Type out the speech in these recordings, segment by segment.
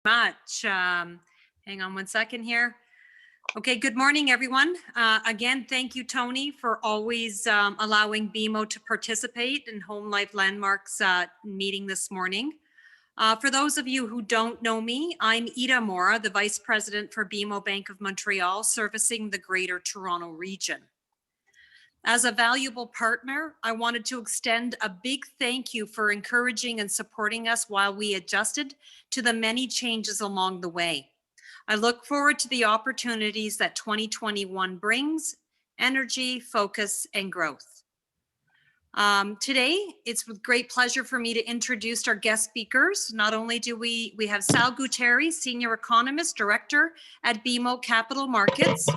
Much. Hang on one second here. Okay, good morning, everyone. Again, thank you, Tony, for always allowing BMO to participate in Home Life Landmarks meeting this morning. For those of you who don't know me, I'm Ida Mora, the Vice President for BMO Bank of Montreal, servicing the Greater Toronto Region. As a valuable partner, I wanted to extend a big thank you for encouraging and supporting us while we adjusted to the many changes along the way. I look forward to the opportunities that 2021 brings: energy, focus, and growth. Today, it's with great pleasure for me to introduce our guest speakers. Not only do we have Sal Guterres, Senior Economist, Director at BMO Capital Markets,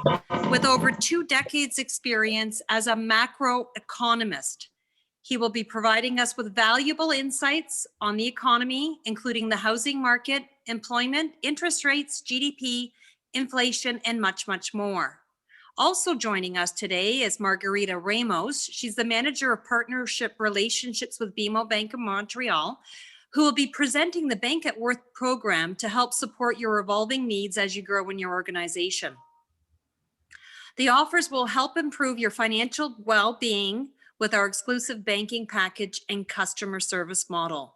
with over 2 decades experience as a macro economist. He will be providing us with valuable insights on the economy, including the housing market, employment, interest rates, GDP, inflation, and much, much more. Also joining us today is Margarita Ramos. She's the Manager of Partnership Relationships with BMO Bank of Montreal, who will be presenting the Bank at Worth program to help support your evolving needs as you grow in your organization. The offers will help improve your financial well-being with our exclusive banking package and customer service model.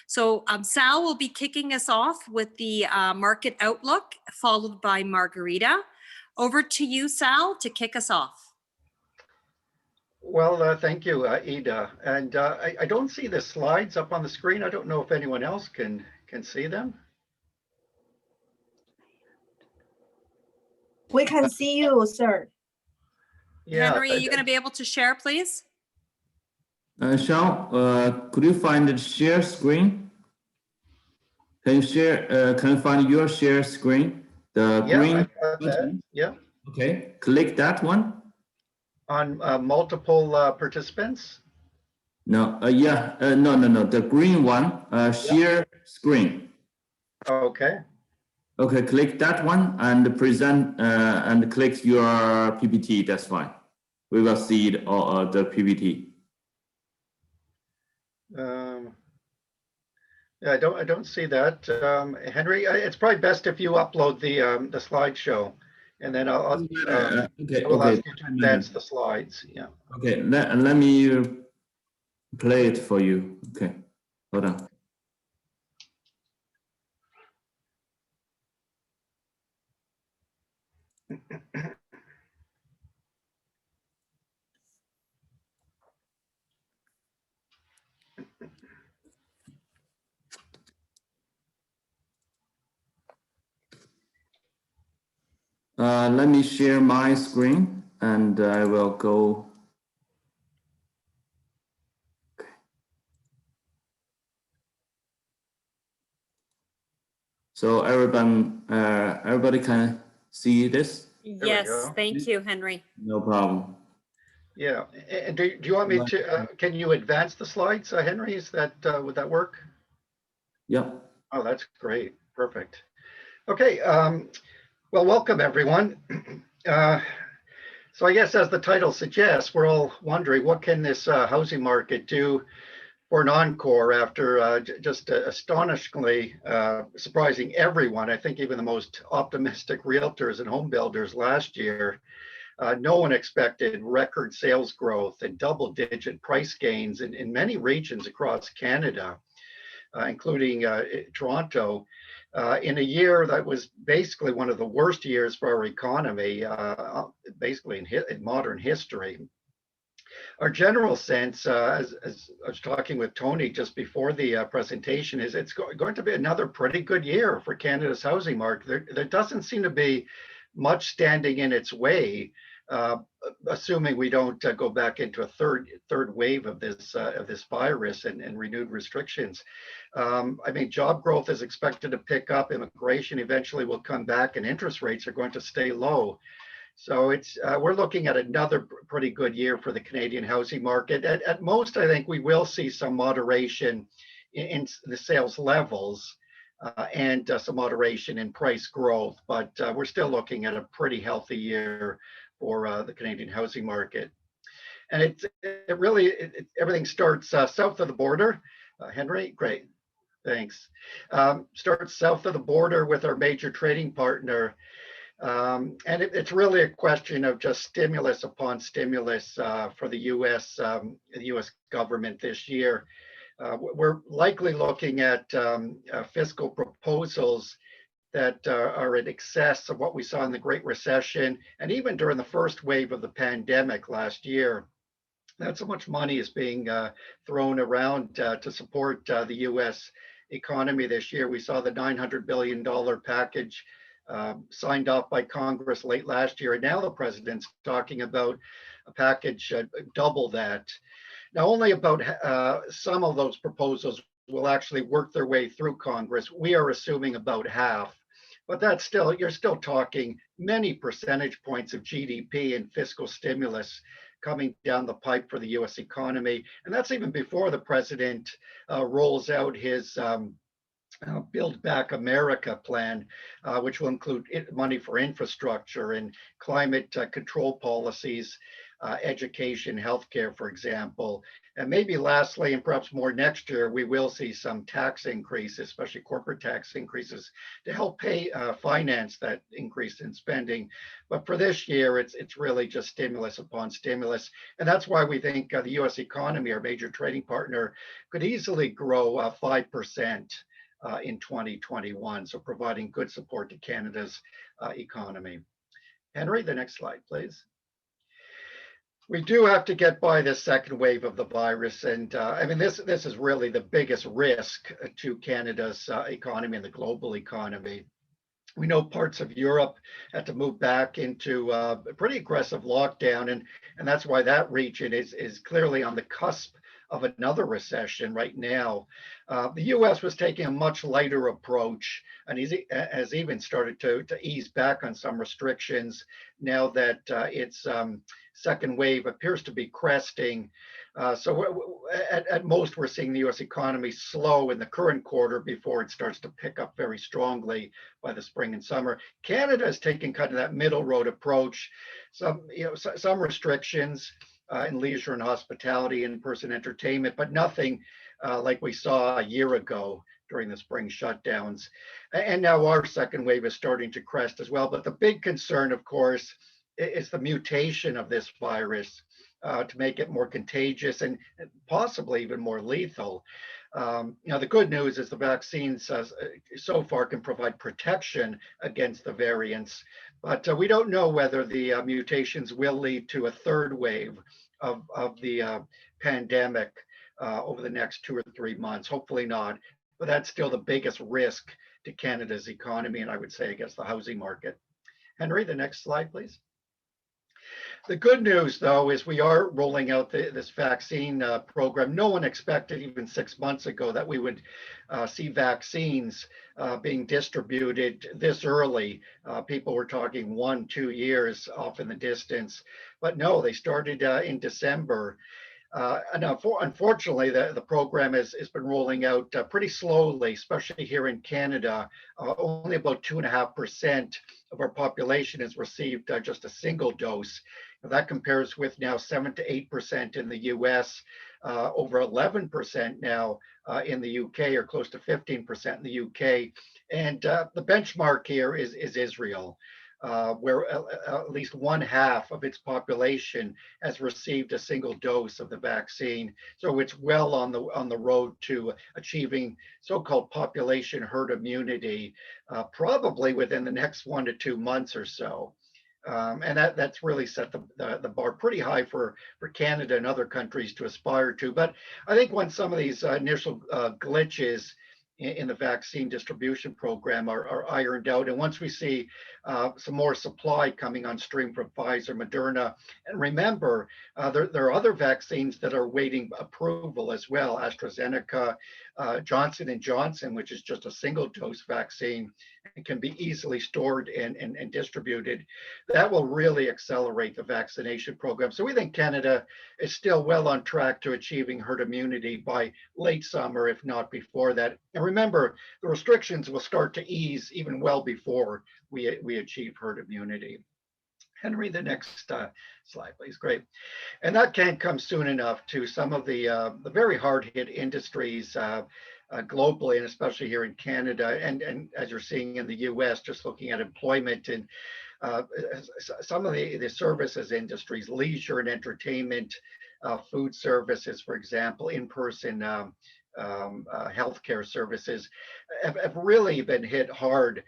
So Sal will be kicking us off with the market outlook, followed by Margarita. Over to you, Sal, to kick us off. Well, thank you, Ida. And I don't see the slides up on the screen. I don't know if anyone else can see them. We can see you, sir. Yeah. Henry, are you going to be able to share, please? Sean, could you find the share screen? Can you share? Can you find your share screen? The green button. Yeah. Okay. Click that one. On multiple participants? No. No. The green one. Share screen. Okay. Okay. Click that one and present and click your PPT. That's fine. We will see the PPT. Yeah, I don't see that. Henry, it's probably best if you upload the slideshow, and then I'll ask you to advance the slides. Yeah. Okay. Let me play it for you. Okay. Hold on. Let me share my screen and I will go. Okay. So everybody can see this? Yes, thank you, Henry. No problem. Yeah, and do you want me to, can you advance the slides, Henry? Is that, would that work? Yeah. Oh, that's great. Perfect. Okay. Well, welcome everyone. So I guess as the title suggests, we're all wondering what can this housing market do for non-core after just astonishingly surprising everyone. I think even the most optimistic realtors and home builders last year. No one expected record sales growth and double-digit price gains in many regions across Canada, including Toronto. In a year that was basically one of the worst years for our economy, basically in modern history. Our general sense, as I was talking with Tony just before the presentation, is it's going to be another pretty good year for Canada's housing market. There doesn't seem to be much standing in its way, assuming we don't go back into a third wave of this virus and renewed restrictions. I mean, job growth is expected to pick up. Immigration eventually will come back, and interest rates are going to stay low. So it's we're looking at another pretty good year for the Canadian housing market. At most, I think we will see some moderation in the sales levels and some moderation in price growth, but we're still looking at a pretty healthy year for the Canadian housing market. And everything starts south of the border. Henry, great. Thanks. Start south of the border with our major trading partner. And it's really a question of just stimulus upon stimulus for the U.S. government this year. We're likely looking at fiscal proposals that are in excess of what we saw in the Great Recession and even during the first wave of the pandemic last year. That's how much money is being thrown around to support the U.S. economy this year. We saw the $900 billion package signed off by Congress late last year, and now the president's talking about a package double that. Now, only about some of those proposals will actually work their way through Congress. We are assuming about half, but that's still, you're still talking many percentage points of GDP and fiscal stimulus coming down the pipe for the U.S. economy. And that's even before the president rolls out his Build Back America plan, which will include money for infrastructure and climate control policies, education, healthcare, for example. And maybe lastly, and perhaps more next year, we will see some tax increases, especially corporate tax increases, to help pay finance that increase in spending. But for this year, it's really just stimulus upon stimulus. And that's why we think the U.S. economy, our major trading partner, could easily grow 5%. In 2021, so providing good support to Canada's economy. Henry, the next slide, please. We do have to get by this second wave of the virus, and I mean, this is really the biggest risk to Canada's economy and the global economy. We know parts of Europe had to move back into a pretty aggressive lockdown, and that's why that region is clearly on the cusp of another recession right now. The U.S. was taking a much lighter approach and has even started to ease back on some restrictions now that its second wave appears to be cresting. So at most, we're seeing the U.S. economy slow in the current quarter before it starts to pick up very strongly by the spring and summer. Canada is taking kind of that middle road approach. Some restrictions in leisure and hospitality, in-person entertainment, but nothing like we saw a year ago during the spring shutdowns. And now our second wave is starting to crest as well. But the big concern, of course, is the mutation of this virus to make it more contagious and possibly even more lethal. The good news is the vaccines so far can provide protection against the variants, but we don't know whether the mutations will lead to a third wave of the pandemic over the next 2 or 3 months. Hopefully not, but that's still the biggest risk to Canada's economy, and I would say against the housing market. Henry, the next slide, please. The good news, though, is we are rolling out this vaccine program. No one expected even 6 months ago that we would see vaccines being distributed this early. People were talking 1-2 years off in the distance, but no, they started in December. Unfortunately, the program has been rolling out pretty slowly, especially here in Canada. Only about 2.5% of our population has received just a single dose. That compares with now 7 to 8% in the US, over 11% now in the UK, or close to 15% in the UK. And the benchmark here is Israel, where at least 1/2 of its population has received a single dose of the vaccine. So it's well on the road to achieving so-called population herd immunity, probably within the next 1 to 2 months or so. And that's really set the bar pretty high for Canada and other countries to aspire to. But I think when some of these initial glitches in the vaccine distribution program are ironed out, and once we see some more supply coming on stream from Pfizer, Moderna, and remember, there are other vaccines that are waiting approval as well. AstraZeneca, Johnson & Johnson, which is just a single dose vaccine and can be easily stored and distributed. That will really accelerate the vaccination program. So we think Canada is still well on track to achieving herd immunity by late summer, if not before that. And remember, the restrictions will start to ease even well before we achieve herd immunity. Henry, the next slide, please. Great. And that can't come soon enough to some of the very hard-hit industries globally, and especially here in Canada, and as you're seeing in the US, just looking at employment and some of the services industries, leisure and entertainment, food services, for example, in-person healthcare services have really been hit hard.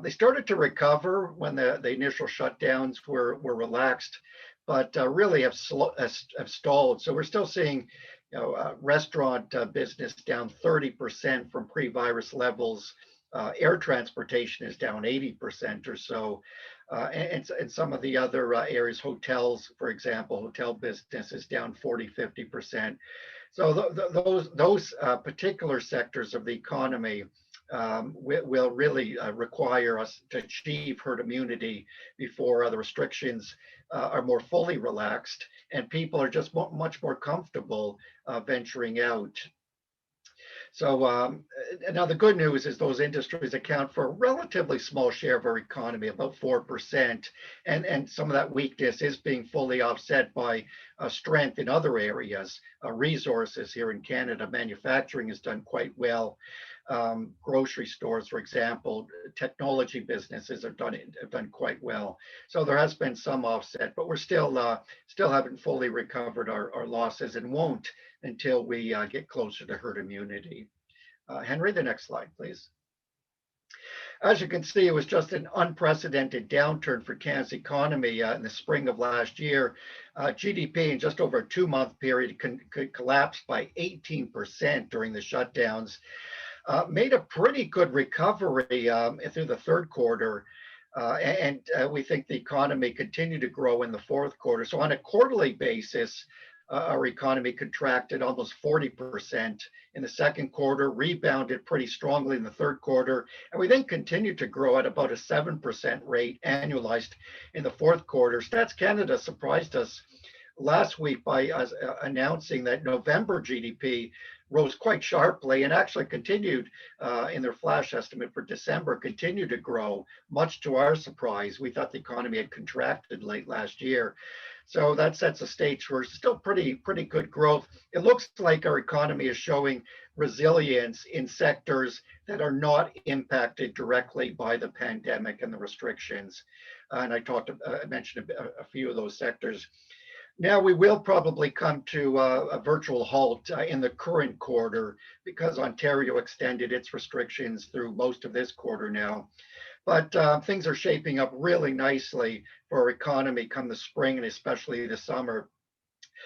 They started to recover when the initial shutdowns were relaxed, but really have stalled. So we're still seeing, restaurant business down 30% from pre-virus levels. Air transportation is down 80% or so. And some of the other areas, hotels, for example, hotel business is down 40, 50%. So those particular sectors of the economy will really require us to achieve herd immunity before the restrictions are more fully relaxed and people are just much more comfortable venturing out. So now the good news is those industries account for a relatively small share of our economy, about 4%, and some of that weakness is being fully offset by strength in other areas. Resources here in Canada, manufacturing has done quite well. Grocery stores, for example, technology businesses have done quite well. So there has been some offset, but we're still haven't fully recovered our losses and won't until we get closer to herd immunity. Henry, the next slide, please. As you can see, it was just an unprecedented downturn for Canada's economy in the spring of last year. GDP in just over a 2-month period collapsed by 18% during the shutdowns. Made a pretty good recovery through the third quarter. And we think the economy continued to grow in the fourth quarter. So on a quarterly basis, our economy contracted almost 40% in the second quarter, rebounded pretty strongly in the third quarter, and we then continued to grow at about a 7% rate annualized in the fourth quarter. Stats Canada surprised us last week by announcing that November GDP rose quite sharply and actually continued in their flash estimate for December, continued to grow, much to our surprise. We thought the economy had contracted late last year. So that sets the stage for still pretty good growth. It looks like our economy is showing resilience in sectors that are not impacted directly by the pandemic and the restrictions. And I mentioned a few of those sectors. Now we will probably come to a virtual halt in the current quarter because Ontario extended its restrictions through most of this quarter now. But things are shaping up really nicely for our economy come the spring and especially the summer.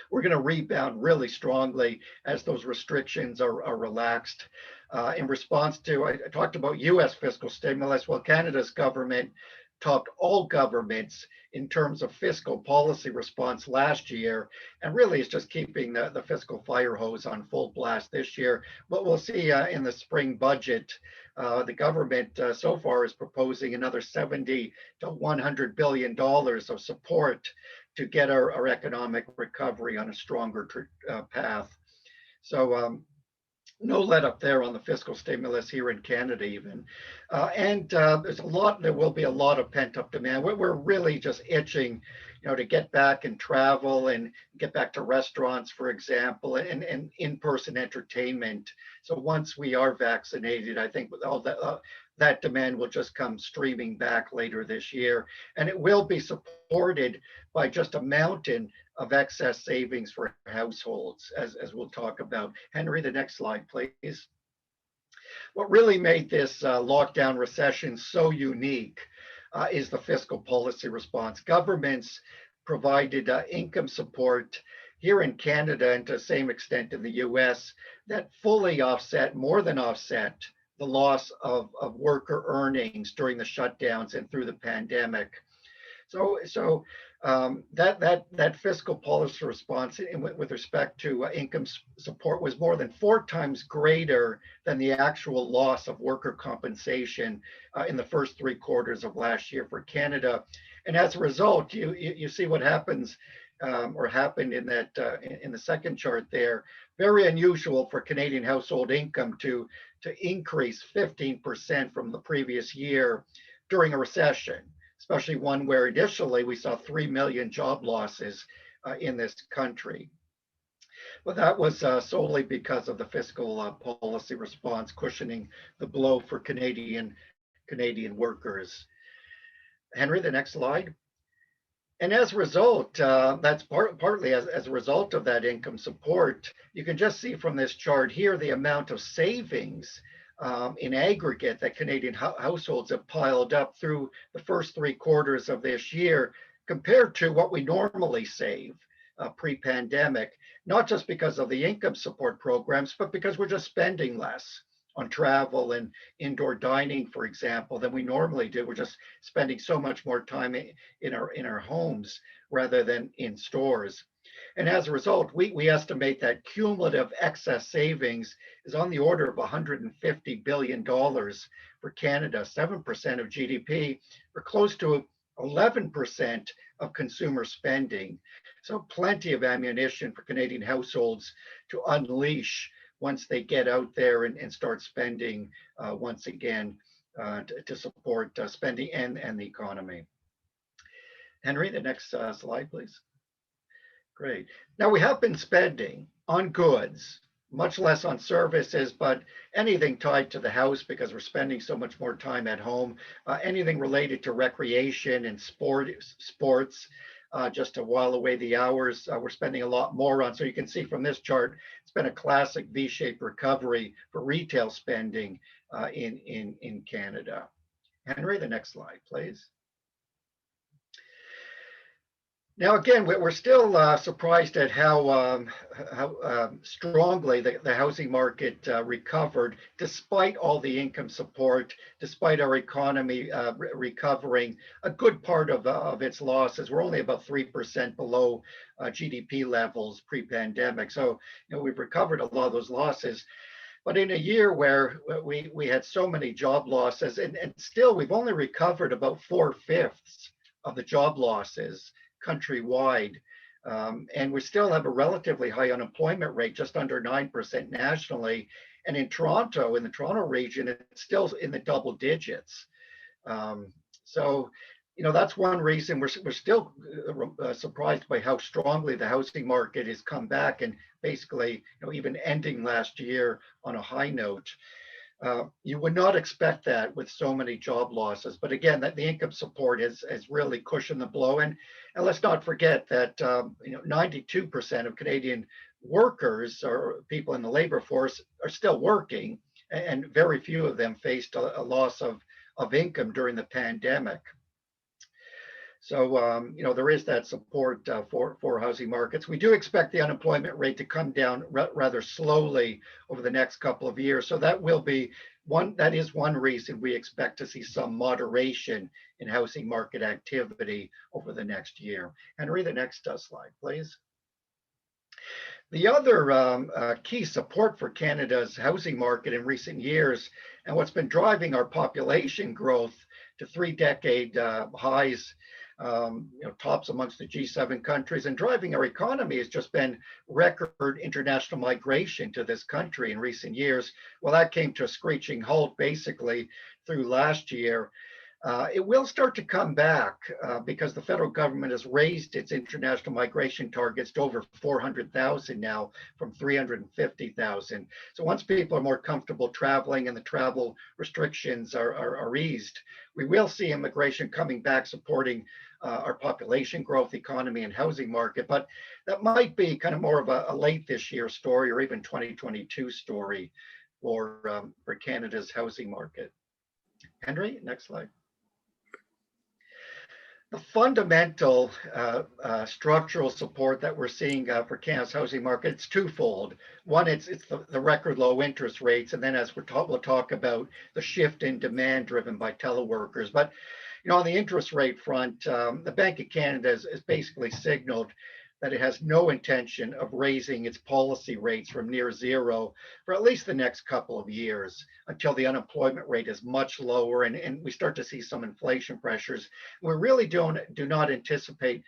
We're going to rebound really strongly as those restrictions are relaxed. In response to, I talked about US fiscal stimulus. Well, Canada's government topped all governments in terms of fiscal policy response last year, and really is just keeping the fiscal fire hose on full blast this year. What we'll see in the spring budget, the government so far is proposing another $70 to $100 billion of support to get our economic recovery on a stronger path. So no let up there on the fiscal stimulus here in Canada even. And there will be a lot of pent up demand. We're really just itching, to get back and travel and get back to restaurants, for example, and in-person entertainment. So once we are vaccinated, I think with all that demand will just come streaming back later this year. And it will be supported by just a mountain of excess savings for households, as we'll talk about. Henry, the next slide, please. What really made this lockdown recession so unique is the fiscal policy response. Governments provided income support here in Canada and to the same extent in the US that fully more than offset the loss of worker earnings during the shutdowns and through the pandemic. So that fiscal policy response with respect to income support was more than 4 times greater than the actual loss of worker compensation in the first 3 quarters of last year for Canada. And as a result, you see what happens or happened in the second chart there. Very unusual for Canadian household income to increase 15% from the previous year during a recession, especially one where initially we saw 3 million job losses in this country. Well, that was solely because of the fiscal policy response cushioning the blow for Canadian workers. Henry, the next slide. And as a result, that's partly as a result of that income support. You can just see from this chart here the amount of savings in aggregate that Canadian households have piled up through the first 3 quarters of this year compared to what we normally save pre-pandemic, not just because of the income support programs, but because we're just spending less on travel and indoor dining, for example, than we normally do. We're just spending so much more time in our homes rather than in stores. And as a result, we estimate that cumulative excess savings is on the order of $150 billion for Canada, 7% of GDP, or close to 11% of consumer spending. So plenty of ammunition for Canadian households to unleash once they get out there and start spending once again to support spending and the economy. Henry, the next slide, please. Great. Now we have been spending on goods, much less on services, but anything tied to the house because we're spending so much more time at home, anything related to recreation and sports, just to while away the hours, we're spending a lot more on. So you can see from this chart, it's been a classic V-shaped recovery for retail spending in Canada. Henry, the next slide, please. Now, again, we're still surprised at how strongly the housing market recovered, despite all the income support, despite our economy recovering a good part of its losses. We're only about 3% below GDP levels pre-pandemic. So, we've recovered a lot of those losses. But in a year where we had so many job losses, and still we've only recovered about 4/5 of the job losses countrywide. And we still have a relatively high unemployment rate, just under 9% nationally. And in Toronto, in the Toronto region, it's still in the double digits. So, that's one reason we're still surprised by how strongly the housing market has come back and basically, even ending last year on a high note. You would not expect that with so many job losses, but again, that the income support has really cushioned the blow. And let's not forget that 92% of Canadian workers or people in the labor force are still working, and very few of them faced a loss of income during the pandemic. So, there is that support for housing markets. We do expect the unemployment rate to come down rather slowly over the next couple of years. So that is one reason we expect to see some moderation in housing market activity over the next year. Henry, the next slide, please. The other key support for Canada's housing market in recent years, and what's been driving our population growth to 3-decade highs, tops amongst the G7 countries, and driving our economy has just been record international migration to this country in recent years. Well, that came to a screeching halt basically through last year. It will start to come back because the federal government has raised its international migration targets to over 400,000 now from 350,000. So once people are more comfortable traveling and the travel restrictions are eased, we will see immigration coming back, supporting our population growth, economy, and housing market. But that might be kind of more of a late this year story or even 2022 story for Canada's housing market. Henry, next slide. The fundamental structural support that we're seeing for Canada's housing market, it's twofold. One, it's the record low interest rates, and then as we'll talk about the shift in demand driven by teleworkers. But on the interest rate front, the Bank of Canada has basically signaled that it has no intention of raising its policy rates from near zero for at least the next couple of years until the unemployment rate is much lower and we start to see some inflation pressures. We really do not anticipate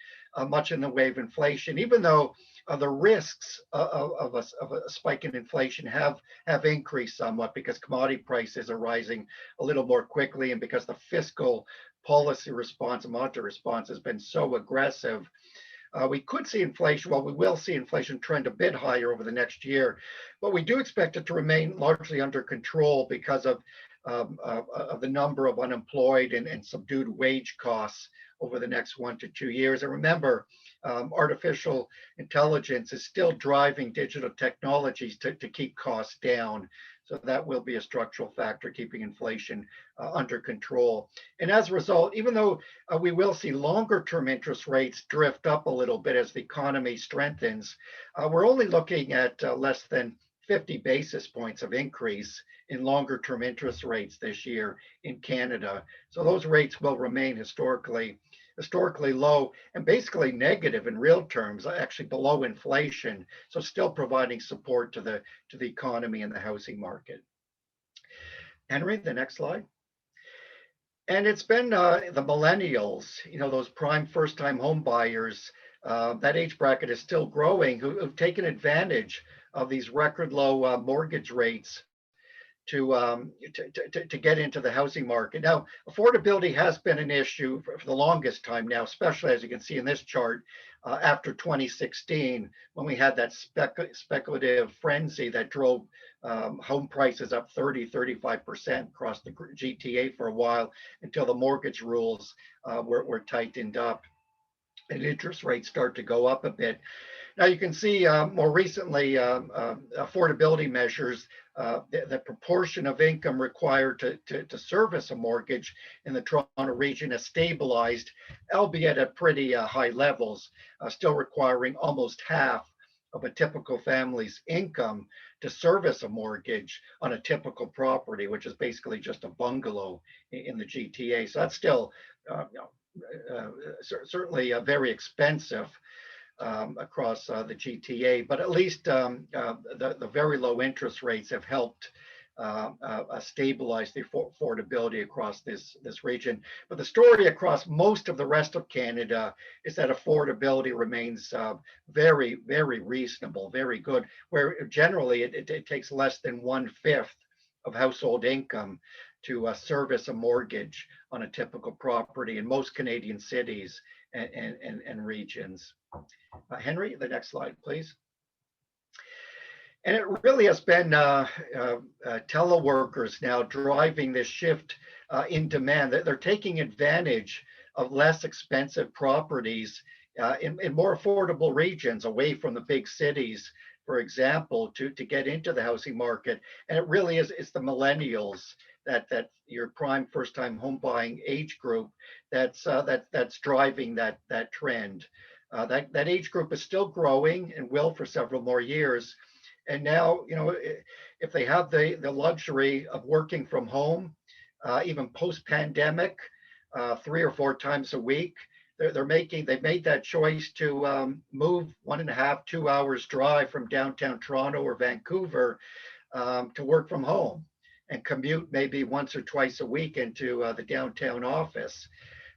much in the way of inflation, even though the risks of a spike in inflation have increased somewhat because commodity prices are rising a little more quickly and because the fiscal policy response and monetary response has been so aggressive. We could see inflation, well, we will see inflation trend a bit higher over the next year, but we do expect it to remain largely under control because of the number of unemployed and subdued wage costs over the next 1 to 2 years. And remember, artificial intelligence is still driving digital technologies to keep costs down. So that will be a structural factor keeping inflation under control. And as a result, even though we will see longer term interest rates drift up a little bit as the economy strengthens, we're only looking at less than 50 basis points of increase in longer term interest rates this year in Canada. So those rates will remain historically low and basically negative in real terms, actually below inflation. So still providing support to the economy and the housing market. Henry, the next slide. And it's been the millennials, those prime first-time home buyers, that age bracket is still growing, who've taken advantage of these record low mortgage rates to get into the housing market. Now, affordability has been an issue for the longest time now, especially as you can see in this chart, after 2016, when we had that speculative frenzy that drove home prices up 35% across the GTA for a while until the mortgage rules were tightened up and interest rates start to go up a bit. Now you can see more recently affordability measures, the proportion of income required to service a mortgage in the Toronto region has stabilized, albeit at pretty high levels, still requiring almost half of a typical family's income to service a mortgage on a typical property, which is basically just a bungalow in the GTA. So that's still certainly very expensive across the GTA, but at least the very low interest rates have helped stabilize the affordability across this region. But the story across most of the rest of Canada is that affordability remains very, very reasonable, very good, where generally it takes less than 1/5 of household income to service a mortgage on a typical property in most Canadian cities and regions. Henry, the next slide, please. And it really has been teleworkers now driving this shift in demand. They're taking advantage of less expensive properties in more affordable regions away from the big cities, for example, to get into the housing market. And it really is the millennials, that your prime first-time home buying age group that's driving that trend. That age group is still growing and will for several more years. And now, if they have the luxury of working from home, even post-pandemic, 3 or 4 times a week, they've made that choice to move 1.5, 2 hours drive from downtown Toronto or Vancouver to work from home and commute maybe once or twice a week into the downtown office.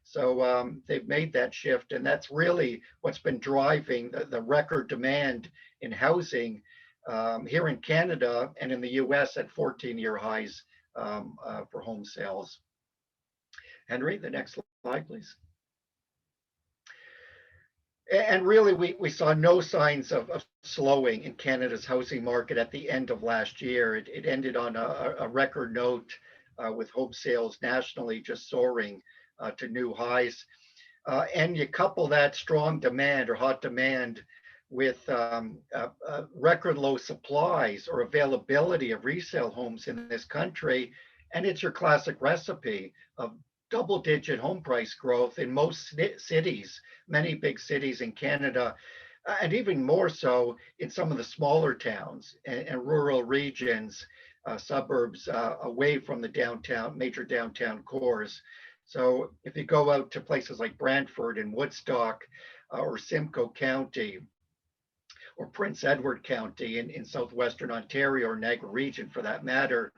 So they've made that shift, and that's really what's been driving the record demand in housing here in Canada and in the US at 14-year highs for home sales. Henry, the next slide, please. And really, we saw no signs of slowing in Canada's housing market at the end of last year. It ended on a record note with home sales nationally just soaring to new highs. And you couple that strong demand or hot demand with record low supplies or availability of resale homes in this country, and it's your classic recipe of double-digit home price growth in most cities, many big cities in Canada, and even more so in some of the smaller towns and rural regions, suburbs away from the major downtown cores. So if you go out to places like Brantford and Woodstock or Simcoe County or Prince Edward County in southwestern Ontario or Niagara region for that matter,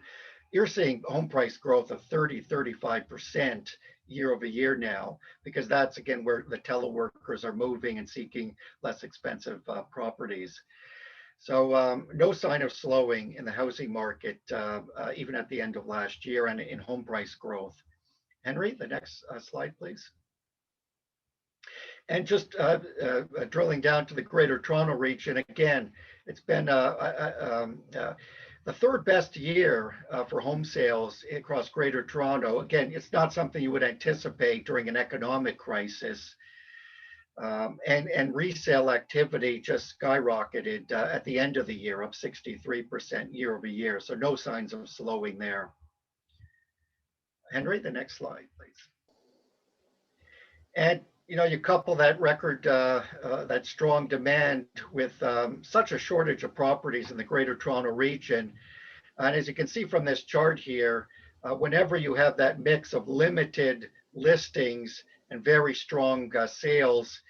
you're seeing home price growth of 35% year over year now, because that's again where the teleworkers are moving and seeking less expensive properties. So no sign of slowing in the housing market, even at the end of last year, and in home price growth. Henry, the next slide, please. And just drilling down to the Greater Toronto region, again, it's been the third best year for home sales across Greater Toronto. Again, it's not something you would anticipate during an economic crisis. And resale activity just skyrocketed at the end of the year, up 63% year over year. So no signs of slowing there. Henry, the next slide, please. And you couple that record, that strong demand with such a shortage of properties in the Greater Toronto region. And as you can see from this chart here, whenever you have that mix of limited listings and very strong sales,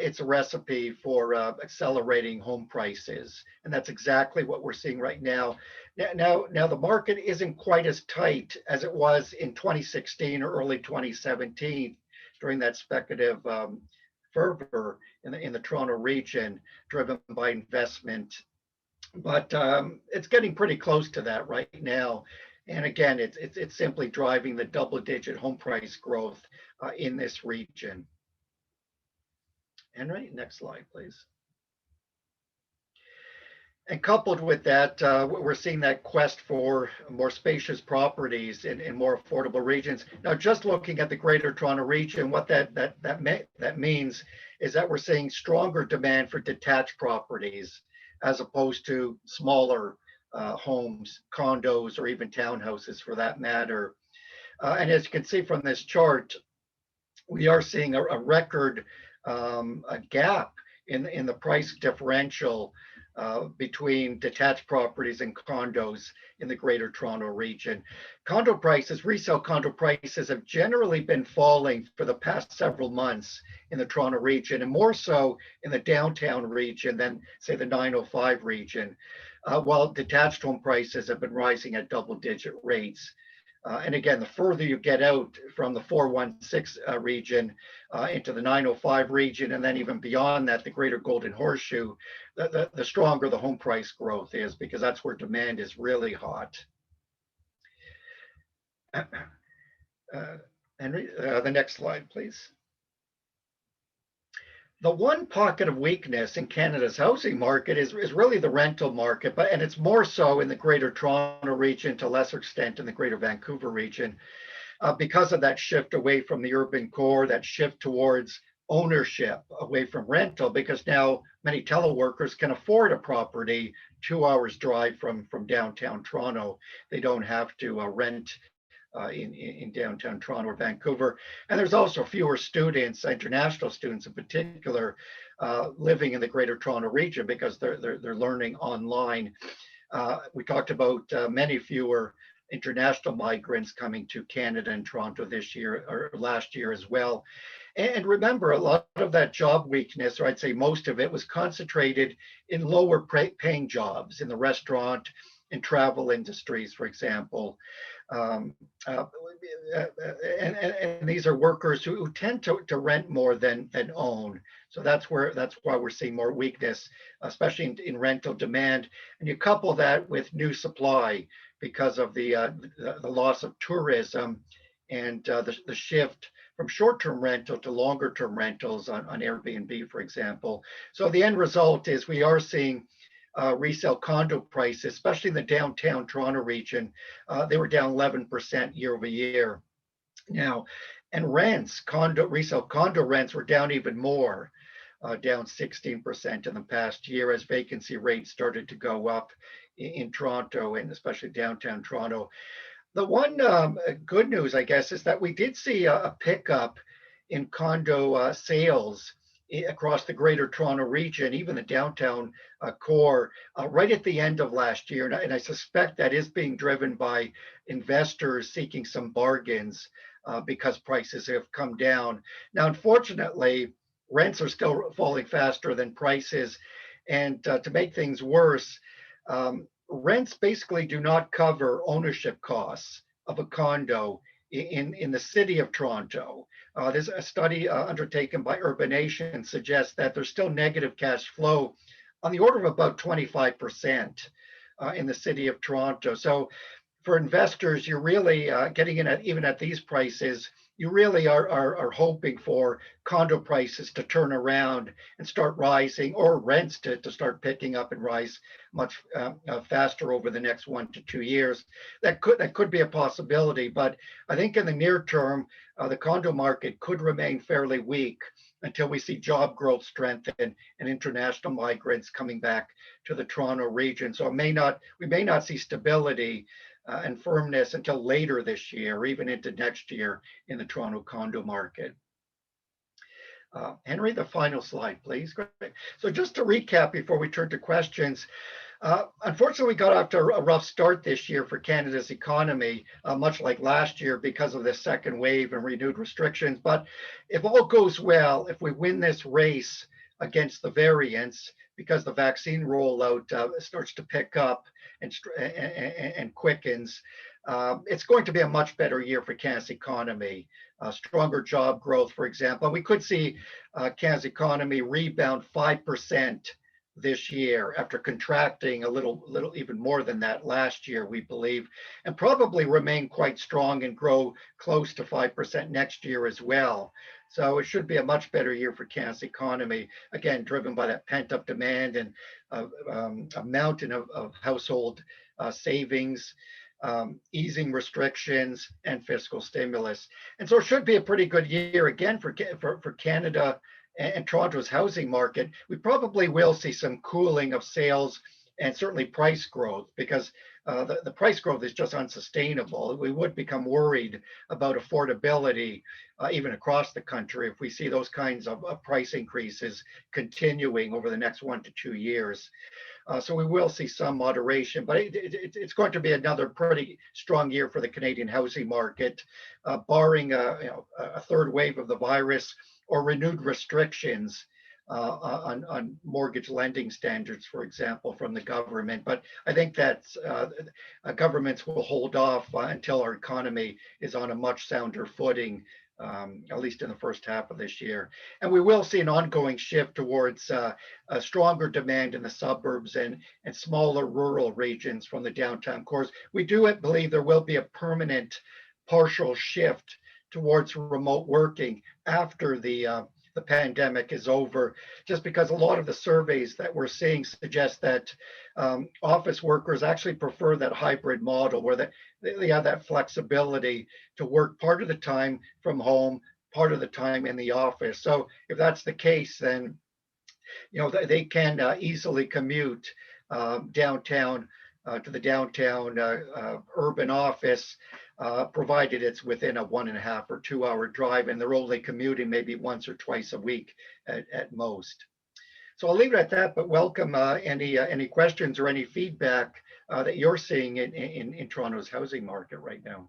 it's a recipe for accelerating home prices. And that's exactly what we're seeing right now. Now the market isn't quite as tight as it was in 2016 or early 2017 during that speculative fervor in the Toronto region driven by investment. But it's getting pretty close to that right now. And again, it's simply driving the double-digit home price growth in this region. Henry, next slide, please. And coupled with that, we're seeing that quest for more spacious properties in more affordable regions. Now, just looking at the Greater Toronto region, what that means is that we're seeing stronger demand for detached properties as opposed to smaller homes, condos, or even townhouses for that matter. And as you can see from this chart, we are seeing a record a gap in the price differential between detached properties and condos in the Greater Toronto region. Condo prices, resale condo prices have generally been falling for the past several months in the Toronto region, and more so in the downtown region than, say, the 905 region, while detached home prices have been rising at double-digit rates. And again, the further you get out from the 416 region into the 905 region, and then even beyond that, the Greater Golden Horseshoe, the stronger the home price growth is, because that's where demand is really hot. Henry, the next slide, please. The one pocket of weakness in Canada's housing market is really the rental market, and it's more so in the Greater Toronto region, to a lesser extent in the Greater Vancouver region, because of that shift away from the urban core, that shift towards ownership away from rental, because now many teleworkers can afford a property 2 hours drive from downtown Toronto. They don't have to rent in downtown Toronto or Vancouver. And there's also fewer students, international students in particular, living in the Greater Toronto region because they're learning online. We talked about many fewer international migrants coming to Canada and Toronto this year or last year as well. And remember, a lot of that job weakness, or I'd say most of it, was concentrated in lower paying jobs in the restaurant and travel industries, for example. And these are workers who tend to rent more than own. So that's why we're seeing more weakness, especially in rental demand. And you couple that with new supply because of the loss of tourism and the shift from short-term rental to longer-term rentals on Airbnb, for example. So the end result is we are seeing resale condo prices, especially in the downtown Toronto region, they were down 11% year over year. Now, and resale condo rents were down even more, down 16% in the past year as vacancy rates started to go up in Toronto and especially downtown Toronto. The one good news, I guess, is that we did see a pickup in condo sales across the Greater Toronto region, even the downtown core, right at the end of last year. And I suspect that is being driven by investors seeking some bargains because prices have come down. Now, unfortunately, rents are still falling faster than prices. And to make things worse, rents basically do not cover ownership costs of a condo in the city of Toronto. There's a study undertaken by Urbanation suggests that there's still negative cash flow on the order of about 25% in the city of Toronto. So for investors, you're really getting in even at these prices you really are hoping for condo prices to turn around and start rising, or rents to start picking up and rise much faster over the next 1 to 2 years. That could be a possibility, but I think in the near term, the condo market could remain fairly weak until we see job growth strengthen and international migrants coming back to the Toronto region. So we may not see stability and firmness until later this year, or even into next year in the Toronto condo market. Henry, the final slide, please. Great. So just to recap before we turn to questions, unfortunately, we got off to a rough start this year for Canada's economy, much like last year because of the second wave and renewed restrictions. But if all goes well, if we win this race against the variants, because the vaccine rollout starts to pick up and quickens, it's going to be a much better year for Canada's economy. Stronger job growth, for example. We could see Canada's economy rebound 5% this year after contracting a little even more than that last year, we believe, and probably remain quite strong and grow close to 5% next year as well. So it should be a much better year for Canada's economy, again, driven by that pent-up demand and a mountain of household savings, easing restrictions, and fiscal stimulus. And so it should be a pretty good year again for Canada and Toronto's housing market. We probably will see some cooling of sales and certainly price growth, because the price growth is just unsustainable. We would become worried about affordability even across the country if we see those kinds of price increases continuing over the next 1 to 2 years. So we will see some moderation, but it's going to be another pretty strong year for the Canadian housing market, barring a third wave of the virus or renewed restrictions on mortgage lending standards, for example, from the government. But I think that governments will hold off until our economy is on a much sounder footing, at least in the first half of this year. And we will see an ongoing shift towards a stronger demand in the suburbs and smaller rural regions from the downtown cores. We do believe there will be a permanent partial shift towards remote working after the pandemic is over, just because a lot of the surveys that we're seeing suggest that office workers actually prefer that hybrid model where they have that flexibility to work part of the time from home, part of the time in the office. So if that's the case, then they can easily commute downtown to the downtown urban office, provided it's within a 1.5 or 2 hour drive, and they're only commuting maybe once or twice a week at most. So I'll leave it at that, but welcome any questions or any feedback that you're seeing in Toronto's housing market right now.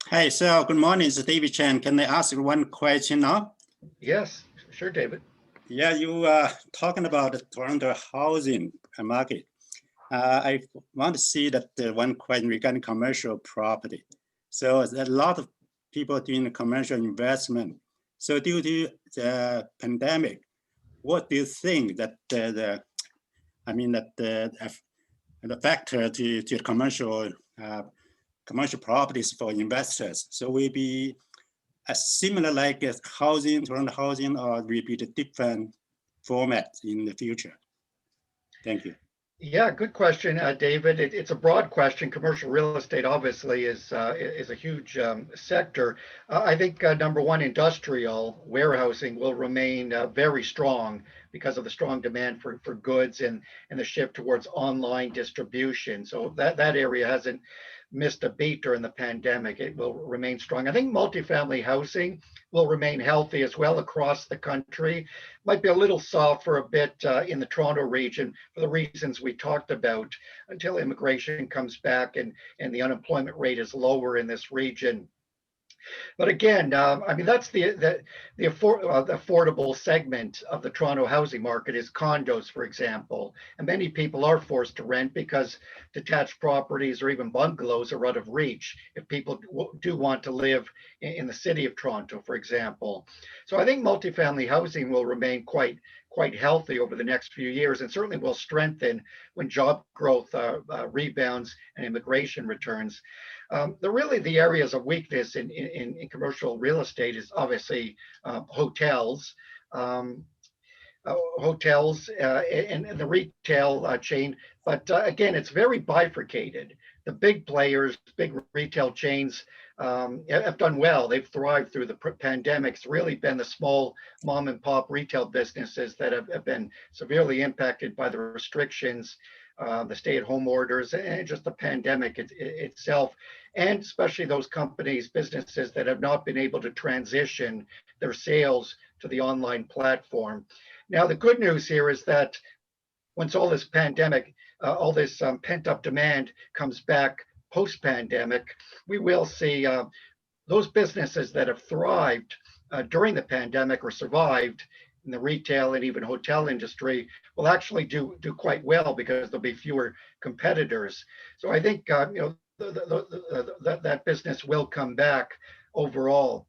Hey, so good morning, it's David Chen. Can I ask one question now? Yes, sure, David. Yeah, you are talking about the Toronto housing market. I want to see that one question regarding commercial property. So there's a lot of people doing commercial investment. So due to the pandemic, what do you think that the factor to commercial properties for investors? So will be a similar like housing, Toronto housing, or will be the different format in the future? Thank you. Yeah, good question, David. It's a broad question. Commercial real estate obviously is a huge sector. I think number one, industrial warehousing will remain very strong because of the strong demand for goods and the shift towards online distribution. So that area hasn't missed a beat during the pandemic. It will remain strong. I think multifamily housing will remain healthy as well across the country. Might be a little soft for a bit in the Toronto region for the reasons we talked about until immigration comes back and the unemployment rate is lower in this region. But again, I mean, that's the affordable segment of the Toronto housing market is condos, for example. And many people are forced to rent because detached properties or even bungalows are out of reach if people do want to live in the city of Toronto, for example. So I think multifamily housing will remain quite quite healthy over the next few years, and certainly will strengthen when job growth rebounds and immigration returns. The areas of weakness in commercial real estate is obviously hotels. And the retail chain. But again, it's very bifurcated. The big players, big retail chains have done well. They've thrived through the pandemic. It's really been the small mom and pop retail businesses that have been severely impacted by the restrictions, the stay-at-home orders, and just the pandemic itself. And especially those companies, businesses that have not been able to transition their sales to the online platform. Now, the good news here is that once all this pandemic, all this pent-up demand comes back post-pandemic, we will see those businesses that have thrived during the pandemic or survived in the retail and even hotel industry will actually do quite well because there'll be fewer competitors. So I think that business will come back overall.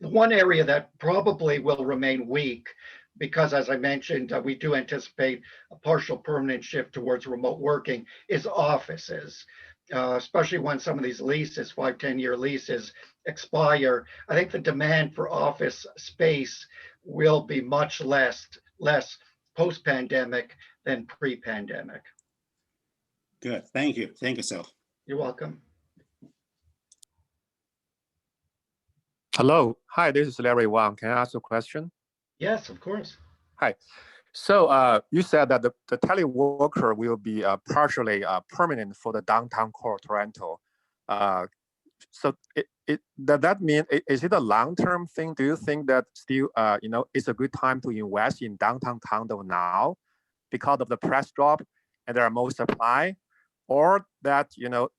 The one area that probably will remain weak, because as I mentioned, we do anticipate a partial permanent shift towards remote working, is offices, especially when some of these leases, 5-10-year leases, expire. I think the demand for office space will be much less post-pandemic than pre-pandemic. Good, thank you, Sal. You're welcome. Hello, hi, this is Larry Wang. Can I ask a question? Yes, of course. Hi. So you said that the teleworker will be partially permanent for the downtown core Toronto. So does that mean, is it a long-term thing? Do you think that still, it's a good time to invest in downtown condo now because of the price drop and there are more supply? Or that,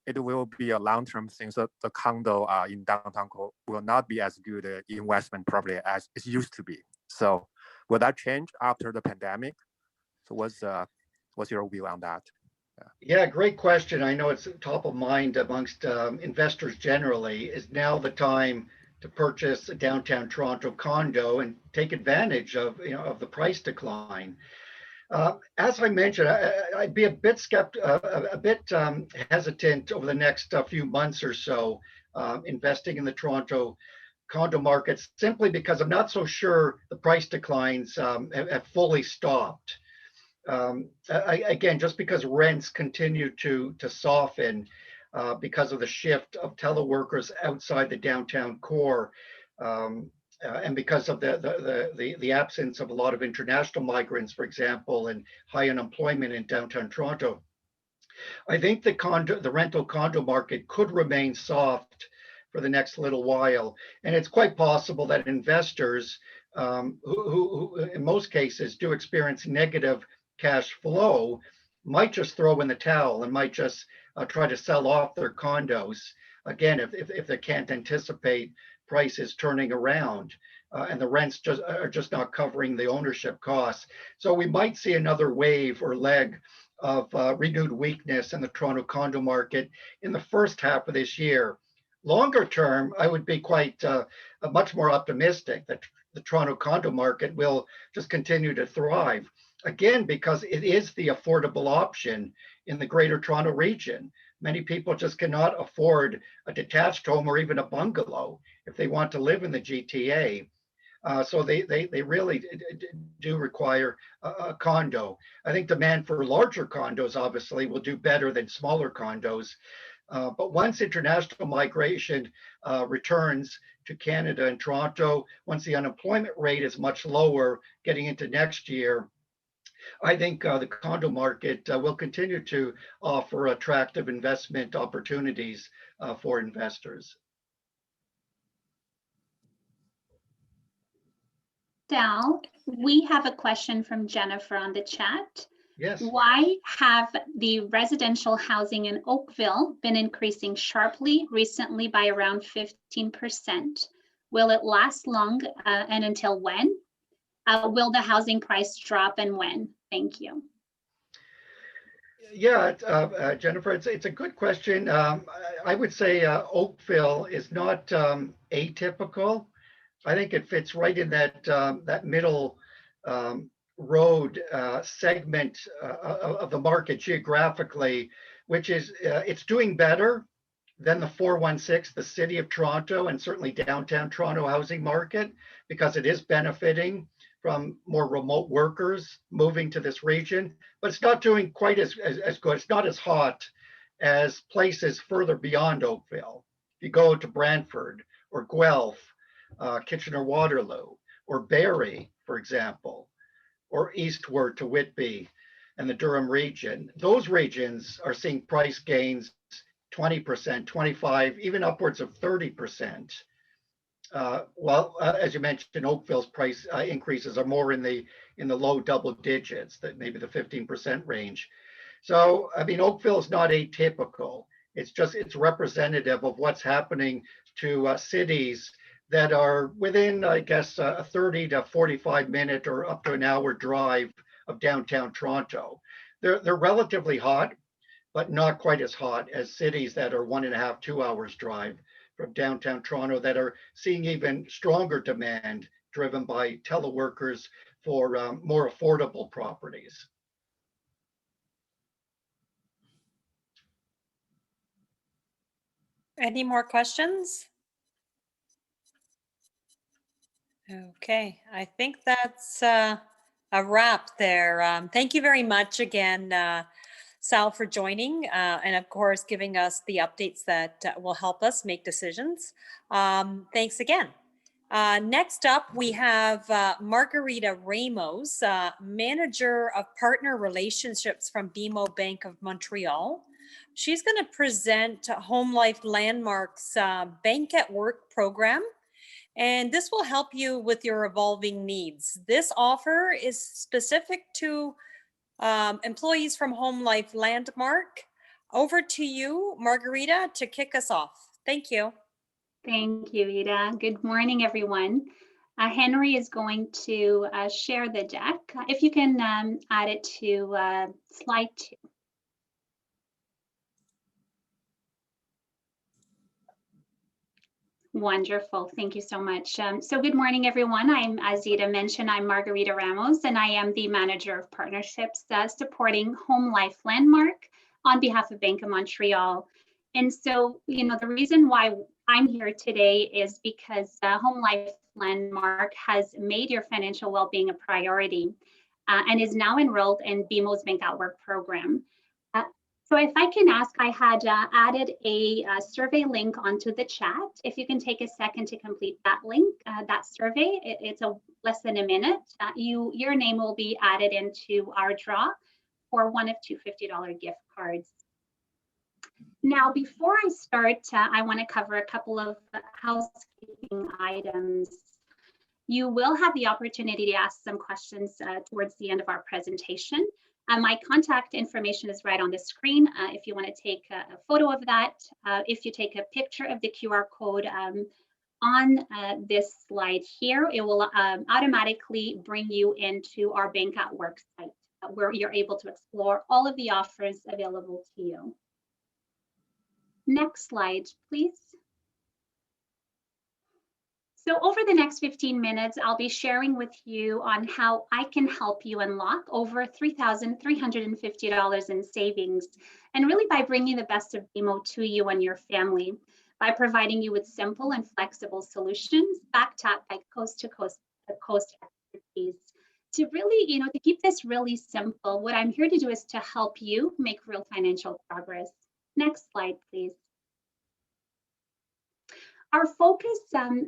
it will be a long-term thing, so the condo in downtown core will not be as good an investment probably as it used to be. So will that change after the pandemic? So what's your view on that? Yeah, great question. I know it's top of mind amongst investors generally. Is now the time to purchase a downtown Toronto condo and take advantage of the price decline? As I mentioned, I'd be a bit hesitant over the next few months or so investing in the Toronto condo market, simply because I'm not so sure the price declines have fully stopped. Again, just because rents continue to soften because of the shift of teleworkers outside the downtown core, and because of the absence of a lot of international migrants, for example, and high unemployment in downtown Toronto, I think the rental condo market could remain soft for the next little while. And it's quite possible that investors who in most cases do experience negative cash flow might just throw in the towel and might just try to sell off their condos. Again, if they can't anticipate prices turning around and the rents are just not covering the ownership costs. So we might see another wave or leg of renewed weakness in the Toronto condo market in the first half of this year. Longer term, I would be quite much more optimistic that the Toronto condo market will just continue to thrive. Again, because it is the affordable option in the Greater Toronto region. Many people just cannot afford a detached home or even a bungalow if they want to live in the GTA. So they really do require a condo. I think demand for larger condos obviously will do better than smaller condos. But once international migration returns to Canada and Toronto, once the unemployment rate is much lower getting into next year, I think the condo market will continue to offer attractive investment opportunities for investors. Sal, we have a question from Jennifer on the chat. Yes. Why have the residential housing in Oakville been increasing sharply recently by around 15%? Will it last long and until when? Will the housing price drop and when? Thank you. Yeah, Jennifer, it's a good question. I would say Oakville is not atypical. I think it fits right in that middle road segment of the market geographically, which is it's doing better than the 416, the City of Toronto, and certainly downtown Toronto housing market, because it is benefiting from more remote workers moving to this region, but it's not doing quite as good. It's not as hot as places further beyond Oakville. If you go to Brantford or Guelph, Kitchener-Waterloo, or Barrie, for example, or eastward to Whitby and the Durham region, those regions are seeing price gains 20%, 25, even upwards of 30%. As you mentioned, Oakville's price increases are more in the low double digits, that maybe the 15% range. So, I mean, Oakville is not atypical. It's representative of what's happening to cities that are within, I guess, a 30 to 45-minute or up to an hour drive of downtown Toronto. They're relatively hot, but not quite as hot as cities that are 1.5, 2 hours drive from downtown Toronto that are seeing even stronger demand driven by teleworkers for more affordable properties. Any more questions? Okay, I think that's a wrap there. Thank you very much again, Sal, for joining and of course giving us the updates that will help us make decisions. Thanks again. Next up, we have Margarita Ramos, Manager of Partner Relationships from BMO Bank of Montreal. She's going to present Home Life Landmark's Bank at Work program. And this will help you with your evolving needs. This offer is specific to employees from Home Life Landmark. Over to you, Margarita, to kick us off. Thank you. Thank you, Ida. Good morning, everyone. Henry is going to share the deck. If you can add it to slide 2. Wonderful. Thank you so much. So good morning, everyone. As Ida mentioned, I'm Margarita Ramos, and I am the Manager of Partnerships supporting Home Life Landmark on behalf of Bank of Montreal. And so, the reason why I'm here today is because Home Life Landmark has made your financial well-being a priority and is now enrolled in BMO's Bank at Work program. So if I can ask, I had added a survey link onto the chat. If you can take a second to complete that link, that survey, it's less than a minute. Your name will be added into our draw for one of 2 $50 gift cards. Now, before I start, I want to cover a couple of housekeeping items. You will have the opportunity to ask some questions towards the end of our presentation. My contact information is right on the screen if you want to take a photo of that. If you take a picture of the QR code on this slide here, it will automatically bring you into our Bank at Work site where you're able to explore all of the offers available to you. Next slide, please. So over the next 15 minutes, I'll be sharing with you on how I can help you unlock over $3,350 in savings, and really by bringing the best of BMO to you and your family, by providing you with simple and flexible solutions backed up by coast-to-coast expertise. To really, to keep this really simple, what I'm here to do is to help you make real financial progress. Next slide, please. Our focus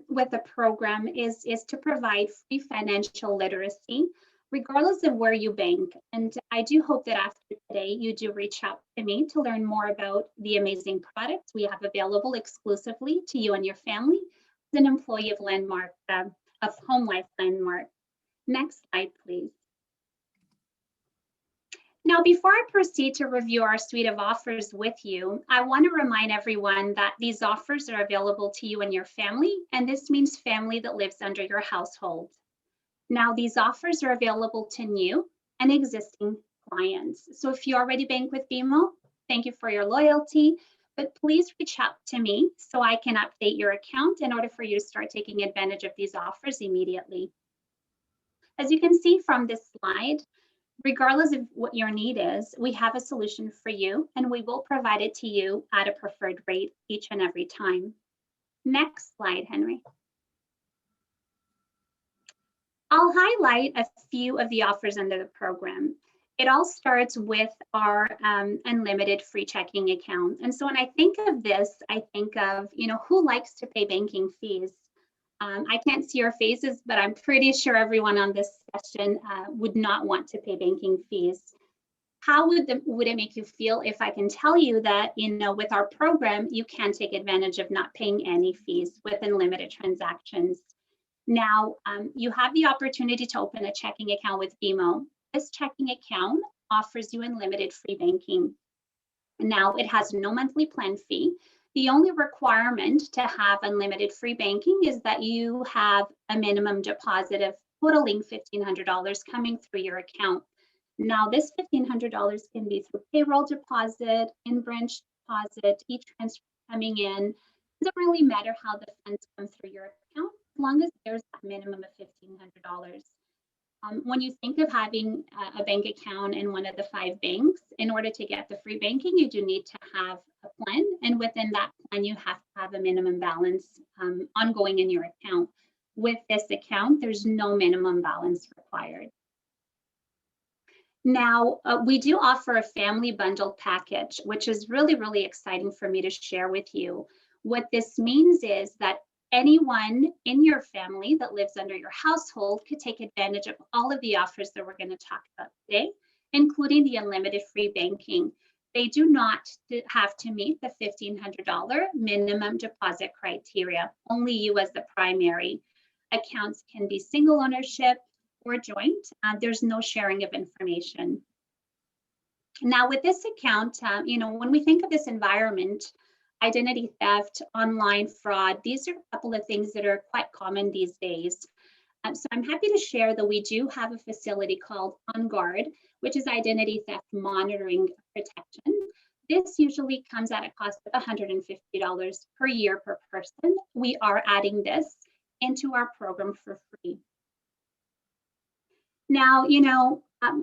with the program is to provide free financial literacy, regardless of where you bank. And I do hope that after today, you do reach out to me to learn more about the amazing products we have available exclusively to you and your family as an employee of Landmark, of Home Life Landmark. Next slide, please. Now, before I proceed to review our suite of offers with you, I want to remind everyone that these offers are available to you and your family, and this means family that lives under your household. Now, these offers are available to new and existing clients. So if you already bank with BMO, thank you for your loyalty, but please reach out to me so I can update your account in order for you to start taking advantage of these offers immediately. As you can see from this slide, regardless of what your need is, we have a solution for you, and we will provide it to you at a preferred rate each and every time. Next slide, Henry. I'll highlight a few of the offers under the program. It all starts with our unlimited free checking account. And so when I think of this, I think of, who likes to pay banking fees? I can't see your faces, but I'm pretty sure everyone on this session would not want to pay banking fees. How would it make you feel if I can tell you that, with our program, you can take advantage of not paying any fees with unlimited transactions? Now, you have the opportunity to open a checking account with BMO. This checking account offers you unlimited free banking. Now, it has no monthly plan fee. The only requirement to have unlimited free banking is that you have a minimum deposit of totaling $1,500 coming through your account. Now, this $1,500 can be through payroll deposit, in-branch deposit, e-transfer coming in. It doesn't really matter how the funds come through your account, as long as there's a minimum of $1,500. When you think of having a bank account in one of the 5 banks, in order to get the free banking, you do need to have a plan. And within that plan, you have to have a minimum balance ongoing in your account. With this account, there's no minimum balance required. Now, we do offer a family bundle package, which is really, really exciting for me to share with you. What this means is that anyone in your family that lives under your household could take advantage of all of the offers that we're going to talk about today, including the unlimited free banking. They do not have to meet the $1,500 minimum deposit criteria. Only you as the primary. Accounts can be single ownership or joint. There's no sharing of information. Now, with this account, when we think of this environment, identity theft, online fraud, these are a couple of things that are quite common these days. So I'm happy to share that we do have a facility called On Guard, which is identity theft monitoring protection. This usually comes at a cost of $150 per year per person. We are adding this into our program for free. Now,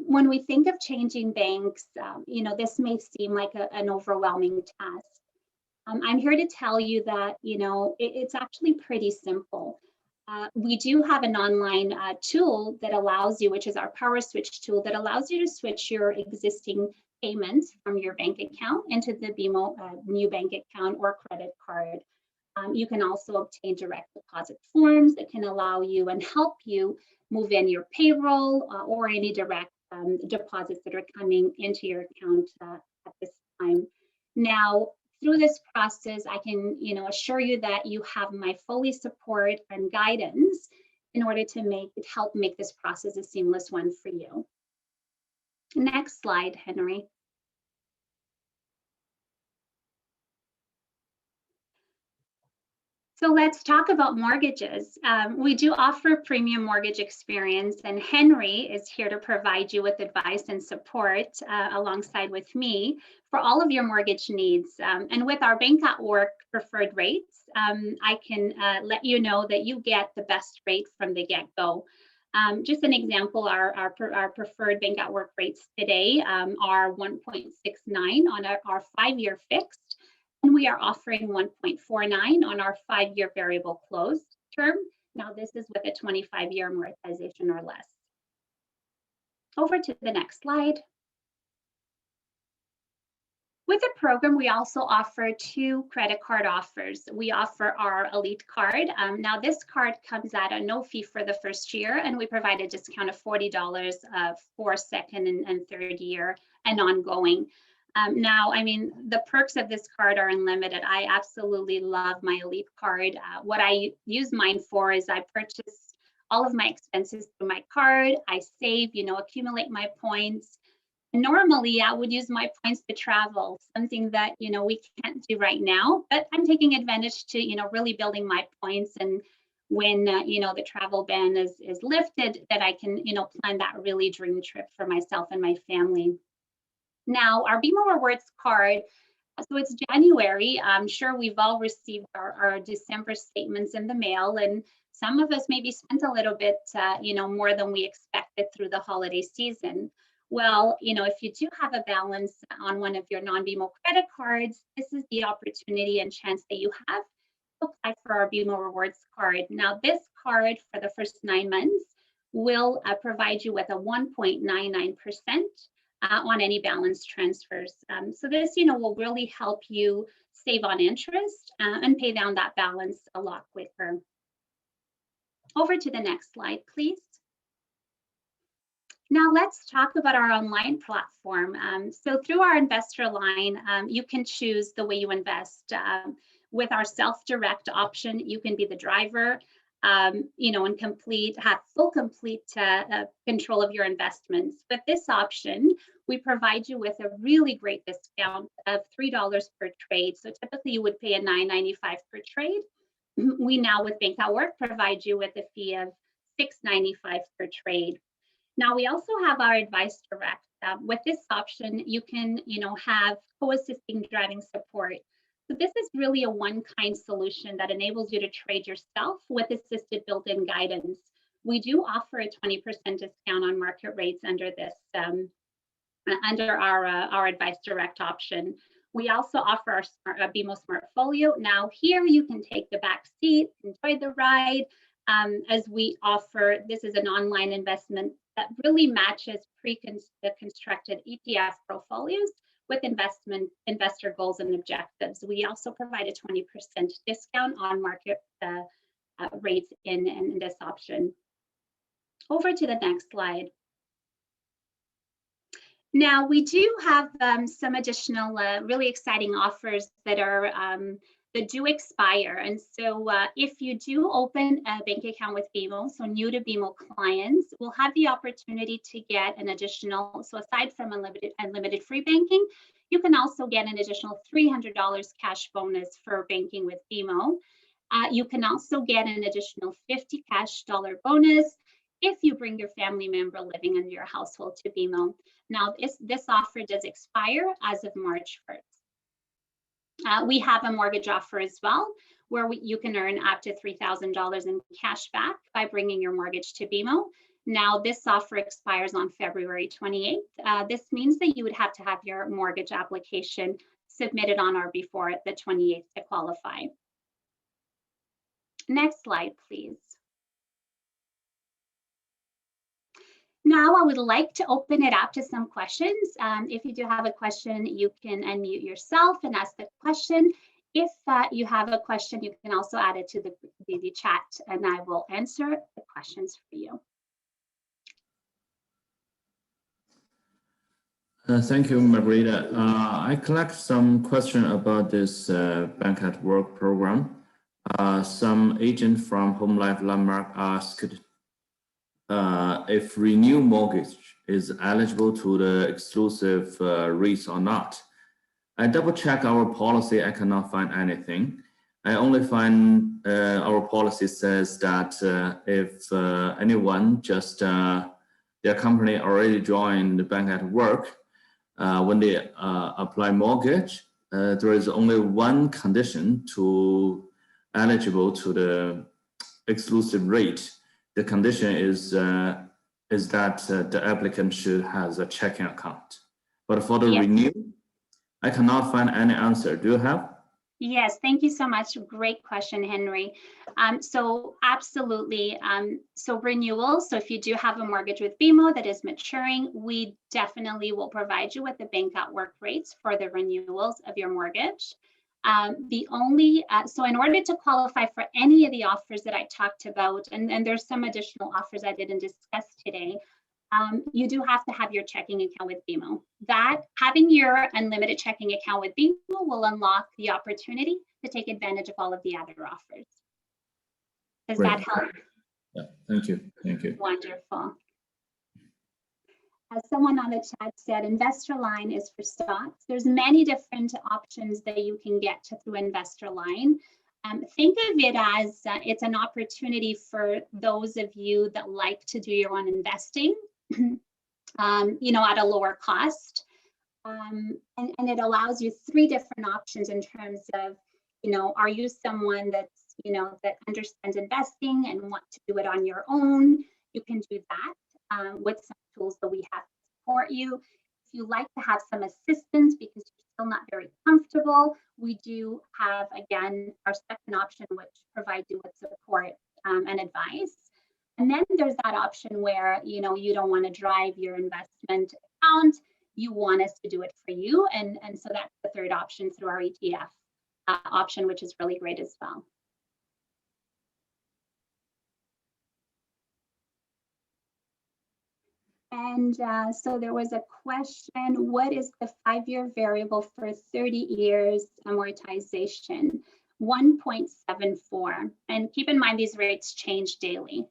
when we think of changing banks, this may seem like an overwhelming task. I'm here to tell you that, it's actually pretty simple. We do have an online tool that allows you, which is our Power Switch tool, that allows you to switch your existing payments from your bank account into the BMO new bank account or credit card. You can also obtain direct deposit forms that can allow you and help you move in your payroll or any direct deposits that are coming into your account at this time. Now, through this process, I can assure you that you have my fully support and guidance in order to help make this process a seamless one for you. Next slide, Henry. So let's talk about mortgages. We do offer premium mortgage experience, and Henry is here to provide you with advice and support alongside with me for all of your mortgage needs. And with our Bank at Work preferred rates, I can let you know that you get the best rate from the get-go. Just an example, our preferred Bank at Work rates today are 1.69 on our 5-year fixed. And we are offering 1.49 on our 5-year variable closed term. Now, this is with a 25-year amortization or less. Over to the next slide. With the program, we also offer 2 credit card offers. We offer our Elite card. Now, this card comes at a no fee for the first year, and we provide a discount of $40 for second and third year and ongoing. Now, the perks of this card are unlimited. I absolutely love my Elite card. What I use mine for is I purchase all of my expenses through my card. I save, accumulate my points. Normally, I would use my points to travel, something that, we can't do right now, but I'm taking advantage to, really building my points. And when, the travel ban is lifted, that I can, plan that really dream trip for myself and my family. Now, our BMO Rewards card, so it's January. I'm sure we've all received our December statements in the mail. And some of us maybe spent a little bit, more than we expected through the holiday season. Well, if you do have a balance on one of your non-BMO credit cards, this is the opportunity and chance that you have to apply for our BMO Rewards card. Now, this card for the first 9 months will provide you with a 1.99% on any balance transfers. So this, will really help you save on interest and pay down that balance a lot quicker. Over to the next slide, please. Now let's talk about our online platform. So through our investor line, you can choose the way you invest. With our self-direct option, you can be the driver, and have full complete control of your investments. With this option, we provide you with a really great discount of $3 per trade. So typically you would pay a $9.95 per trade. We now with Bank at Work provide you with a fee of $6.95 per trade. Now we also have our Advice Direct. With this option, you can, have co-assisting driving support. So this is really a one-kind solution that enables you to trade yourself with assisted built-in guidance. We do offer a 20% discount on market rates under this, under our Advice Direct option. We also offer our BMO Smartfolio. Now here you can take the back seat, enjoy the ride, as we offer, this is an online investment that really matches pre-constructed ETF portfolios with investor goals and objectives. We also provide a 20% discount on market rates in this option. Over to the next slide. Now we do have some additional really exciting offers that are that do expire. And so if you do open a bank account with BMO, so new to BMO clients will have the opportunity to get an additional, so aside from unlimited free banking, you can also get an additional $300 cash bonus for banking with BMO. You can also get an additional $50 cash bonus if you bring your family member living in your household to BMO. Now, this offer does expire as of March 1st. We have a mortgage offer as well, where you can earn up to $3,000 in cash back by bringing your mortgage to BMO. Now, this offer expires on February 28th. This means that you would have to have your mortgage application submitted on or before the 28th to qualify. Next slide, please. Now I would like to open it up to some questions. If you do have a question, you can unmute yourself and ask the question. If you have a question, you can also add it to the chat and I will answer the questions for you. Thank you, Margarita. I collect some question about this Bank at Work program. Some agent from Home Life Landmark asked if renew mortgage is eligible to the exclusive rates or not. I double check our policy, I cannot find anything. I only find our policy says that if anyone just their company already joined the Bank at Work, when they apply mortgage, there is only one condition to eligible to the exclusive rate. The condition is that the applicant should have a checking account. But for the renew, I cannot find any answer. Do you have? Yes, thank you so much. Great question, Henry. So absolutely. So renewal. So if you do have a mortgage with BMO that is maturing, we definitely will provide you with the Bank at Work rates for the renewals of your mortgage. So in order to qualify for any of the offers that I talked about, and there's some additional offers I didn't discuss today, you do have to have your checking account with BMO. That having your unlimited checking account with BMO will unlock the opportunity to take advantage of all of the other offers. Does that help? Yeah, thank you. Thank you. Wonderful. As someone on the chat said, Investor Line is for stocks. There's many different options that you can get through Investor Line. Think of it as it's an opportunity for those of you that like to do your own investing, at a lower cost. And it allows you 3 different options in terms of, are you someone that's, that understands investing and want to do it on your own, you can do that with some tools that we have to support you. If you like to have some assistance because you're still not very comfortable, we do have, again, our second option, which provides you with support and advice. And then there's that option where, you don't want to drive your investment account. You want us to do it for you. And so that's the third option through our ETF option, which is really great as well. And so there was a question, what is the 5-year variable for 30 years amortization? 1.74. And keep in mind, these rates change daily.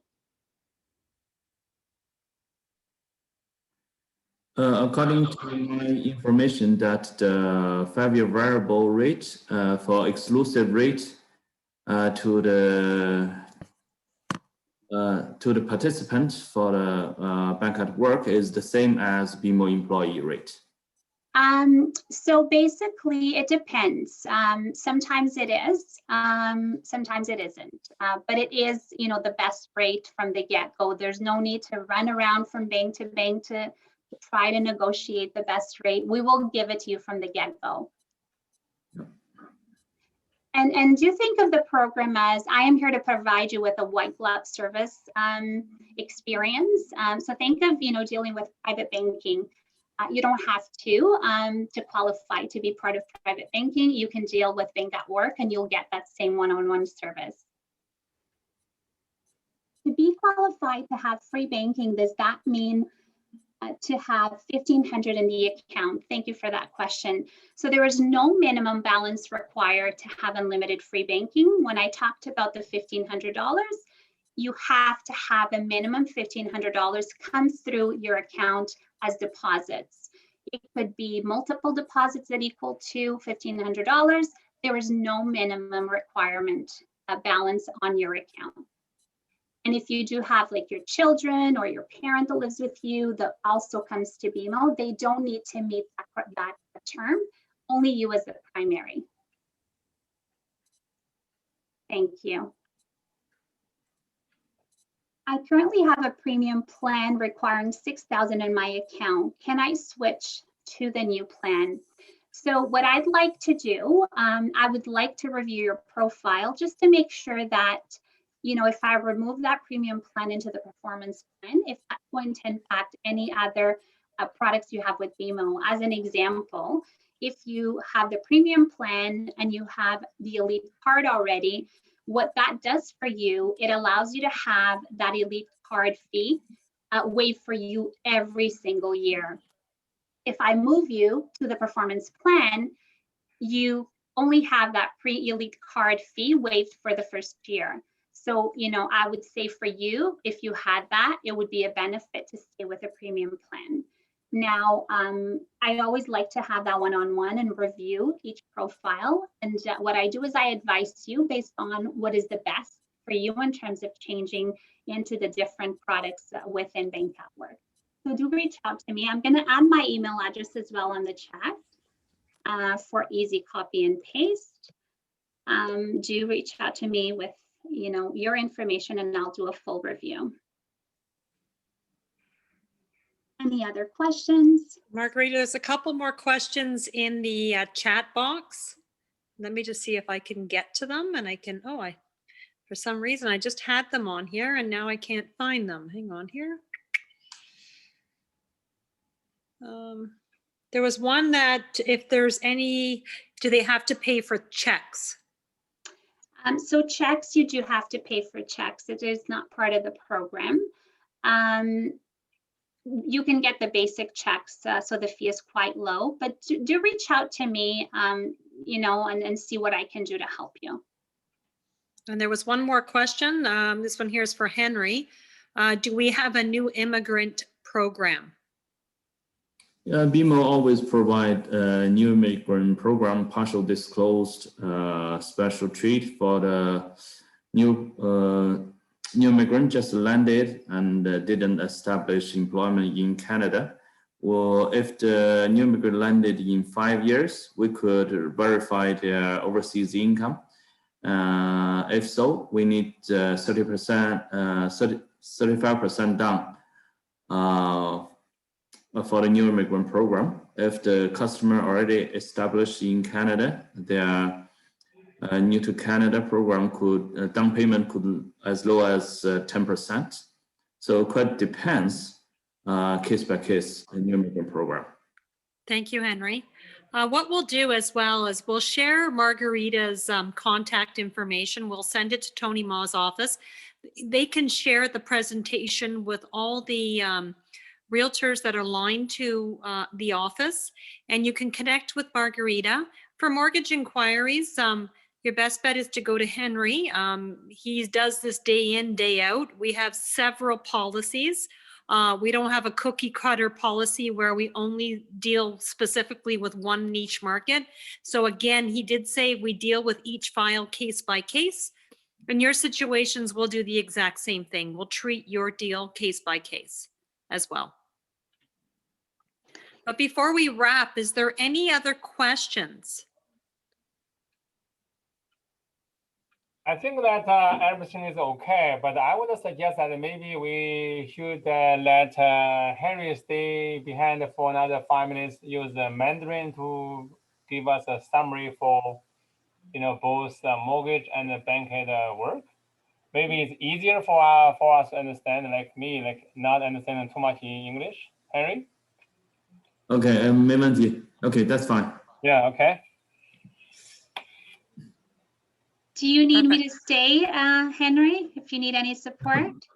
According to my information, that the 5-year variable rate for exclusive rate to the participant for the bank at work is the same as BMO employee rate. So basically, it depends. Sometimes it is, sometimes it isn't. But it is, the best rate from the get-go. There's no need to run around from bank to bank to try to negotiate the best rate. We will give it to you from the get-go. And do think of the program as, I am here to provide you with a white glove service experience. So think of, dealing with private banking. You don't have to qualify to be part of private banking. You can deal with Bank at Work and you'll get that same one-on-one service. To be qualified to have free banking, does that mean to have $1,500 in the account? Thank you for that question. So there is no minimum balance required to have unlimited free banking. When I talked about the $1,500, you have to have a minimum $1,500 come through your account as deposits. It could be multiple deposits that equal to $1,500. There is no minimum requirement balance on your account. And if you do have like your children or your parent that lives with you that also comes to BMO, they don't need to meet that term, only you as the primary. Thank you. I currently have a premium plan requiring $6,000 in my account. Can I switch to the new plan? So what I'd like to do, I would like to review your profile just to make sure that, if I remove that premium plan into the performance plan, if that's going to impact any other products you have with BMO. As an example, if you have the premium plan and you have the elite card already, what that does for you, it allows you to have that elite card fee waived for you every single year. If I move you to the performance plan, you only have that pre-elite card fee waived for the first year. So, I would say for you, if you had that, it would be a benefit to stay with a premium plan. Now, I always like to have that one-on-one and review each profile. And what I do is I advise you based on what is the best for you in terms of changing into the different products within Bank at Work. So do reach out to me. I'm going to add my email address as well on the chat for easy copy and paste. Do reach out to me with your information and I'll do a full review. Any other questions? Margarita, there's a couple more questions in the chat box. Let me just see if I can get to them and I can, for some reason, I just had them on here and now I can't find them. Hang on here. There was one that if there's any, do they have to pay for checks? So checks, you do have to pay for checks. It is not part of the program. You can get the basic checks, so the fee is quite low, but do reach out to me, and see what I can do to help you. And there was one more question. This one here is for Henry. Do we have a new immigrant program? BMO always provide a new immigrant program, partial disclosed special treat for the new immigrant just landed and didn't establish employment in Canada. Well, if the new immigrant landed in 5 years, we could verify their overseas income. If so, we need 35% down for the new immigrant program. If the customer already established in Canada, their new to Canada program could down payment could as low as 10%. So quite depends case by case in new immigrant program. Thank you, Henry. What we'll do as well is we'll share Margarita's contact information. We'll send it to Tony Ma's office. They can share the presentation with all the realtors that are aligned to the office, and you can connect with Margarita. For mortgage inquiries, your best bet is to go to Henry. He does this day in, day out. We have several policies. We don't have a cookie cutter policy where we only deal specifically with one niche market. So again, he did say we deal with each file case by case. In your situations, we'll do the exact same thing. We'll treat your deal case by case as well. But before we wrap, is there any other questions? I think that everything is okay, but I would suggest that maybe we should let Henry stay behind for another 5 minutes, use Mandarin to give us a summary for, both mortgage and the banking work. Maybe it's easier for us to understand, like me, like not understanding too much in English. Henry? Okay, 没问题. Okay, that's fine. Yeah, okay. Do you need me to stay, Henry, if you need any support?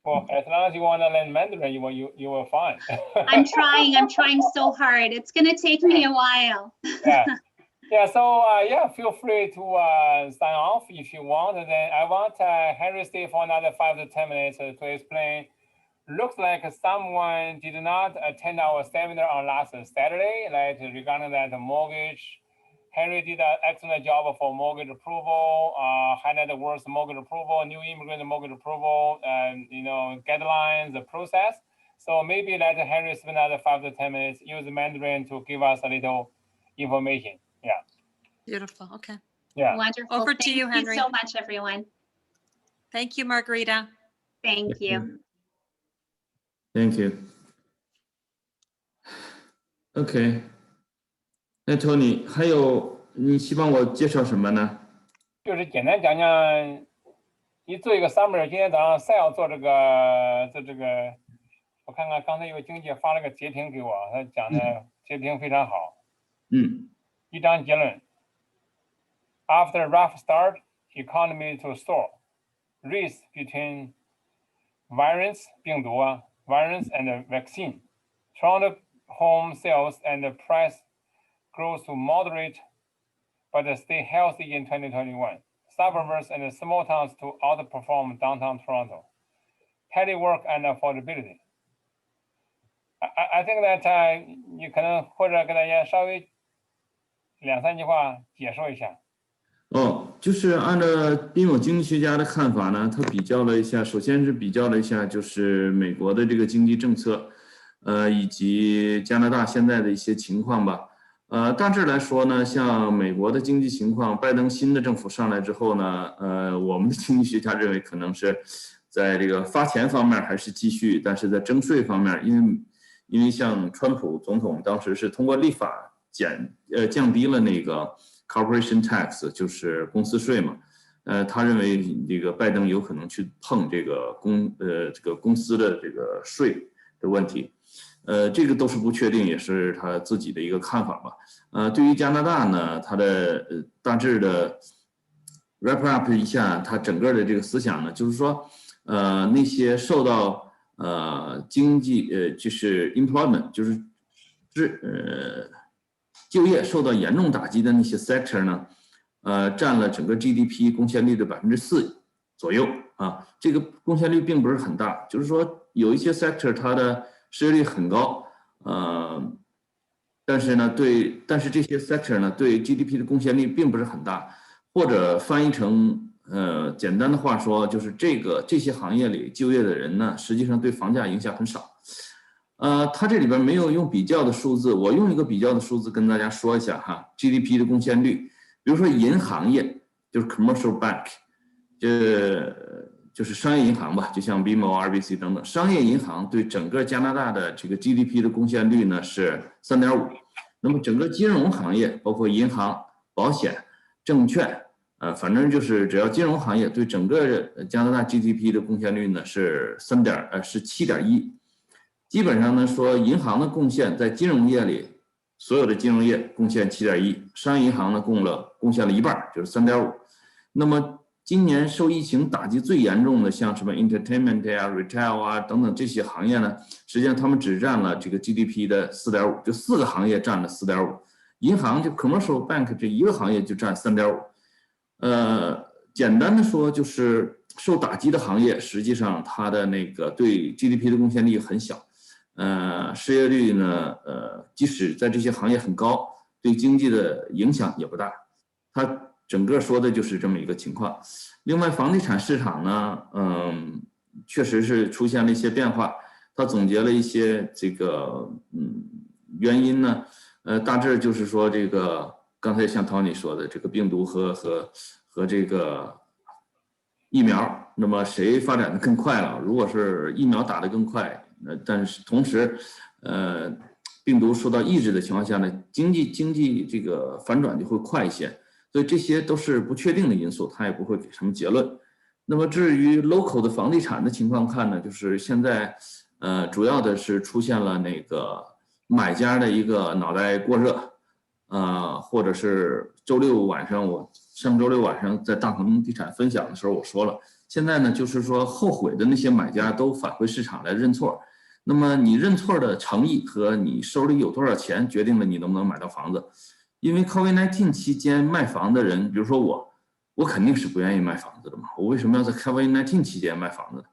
Well, as long as you want to learn Mandarin, you will fine. I'm trying so hard. It's going to take me a while. Yeah. So feel free to sign off if you want. And then I want Henry stay for another 5 to 10 minutes to explain. Looks like someone did not attend our seminar on last Saturday, like regarding that mortgage. Henry did an excellent job for mortgage approval, highlight the words mortgage approval, new immigrant mortgage approval, and guidelines, the process. So maybe let Henry spend another 5 to 10 minutes, use Mandarin to give us a little information. Yeah. Beautiful. Okay. Yeah. Wonderful. Over to you, Henry. Thank you so much, everyone. Thank you, Margarita. Thank you. Thank you. Okay. 那 Tony 还有你希望我介绍什么呢？就是简单讲讲，做一个 summary。今天早上赛要做这个，我看看刚才有经济发了个截屏给我，他讲的截屏非常好。一张结论 ：After a rough start, economy to soar. Race between virus 病毒virus and vaccine. Toronto home sales and price growth to moderate, but stay healthy in 2021. Suburbs and small towns to outperform downtown Toronto. Telework and affordability. I think that 你可能或者给大家稍微2、3句话解说一下。就是按照BMO经济学家的看法呢，他比较了一下，首先是比较了一下就是美国的这个经济政策，以及加拿大现在的一些情况吧。大致来说呢，像美国的经济情况，拜登新的政府上来之后呢，我们的经济学家认为可能是在这个发钱方面还是继续，但是在征税方面，因为像川普总统当时是通过立法降低了那个 corporation tax， 就是公司税嘛，他认为这个拜登有可能去碰这个公司的这个税的问题。这个都是不确定，也是他自己的一个看法吧。对于加拿大呢，他的大致的 wrap up 一下他整个的这个思想呢，就是说，那些受到经济就是 employment 就是就业受到严重打击的那些 sector 呢，占了整个 GDP 贡献率的4%左右啊。这个贡献率并不是很大，就是说有一些 sector 它的失业率很高，但是这些 sector 呢对 GDP 的贡献率并不是很大，或者翻译成简单的话说，就是这些行业里就业的人呢，实际上对房价影响很少。它这里边没有用比较的数字，我用一个比较的数字跟大家说一下哈 ，GDP 的贡献率，比如说银行业，对就是 commercial bank， 就是商业银行吧，就像 BMO、RBC 等等。商业银行对整个加拿大的这个 GDP 的贡献率呢是 3.5%。那么整个金融行业，包括银行、保险、证券，反正就是只要金融行业对整个加拿大 GDP 的贡献率呢是7.1%。基本上呢说，银行的贡献在金融业里，所有的金融业贡献7.1%，商业银行呢贡献了一半，就是3.5%。那么今年受疫情打击最严重的，像什么 entertainment 啊、retail 啊等等这些行业呢，实际上他们只占了这个 GDP 的 4.5%， 就4个行业占了 4.5%， 银行就 commercial bank 这一个行业就占 3.5%。简单的说，就是受打击的行业，实际上它的那个对 GDP 的贡献力很小。失业率呢，即使在这些行业很高，对经济的影响也不大。它整个说的就是这么一个情况。另外，房地产市场呢，确实是出现了一些变化。它总结了一些这个原因呢，大致就是说这个刚才像 Tony 说的，这个病毒和这个疫苗，那么谁发展的更快了？如果是疫苗打得更快，但是同时，病毒受到抑制的情况下呢，经济这个反转就会快一些。所以这些都是不确定的因素，它也不会给什么结论。那么至于 local 的房地产的情况看呢，就是现在主要的是出现了那个买家的一个脑袋过热，或者是上周六晚上在大恒地产分享的时候我说了，现在呢就是说后悔的那些买家都返回市场来认错。那么你认错的诚意和你手里有多少钱决定了你能不能买到房子。因为 COVID-19 期间卖房的人，比如说我肯定是不愿意卖房子的嘛。我为什么要在 COVID-19 期间卖房子呢？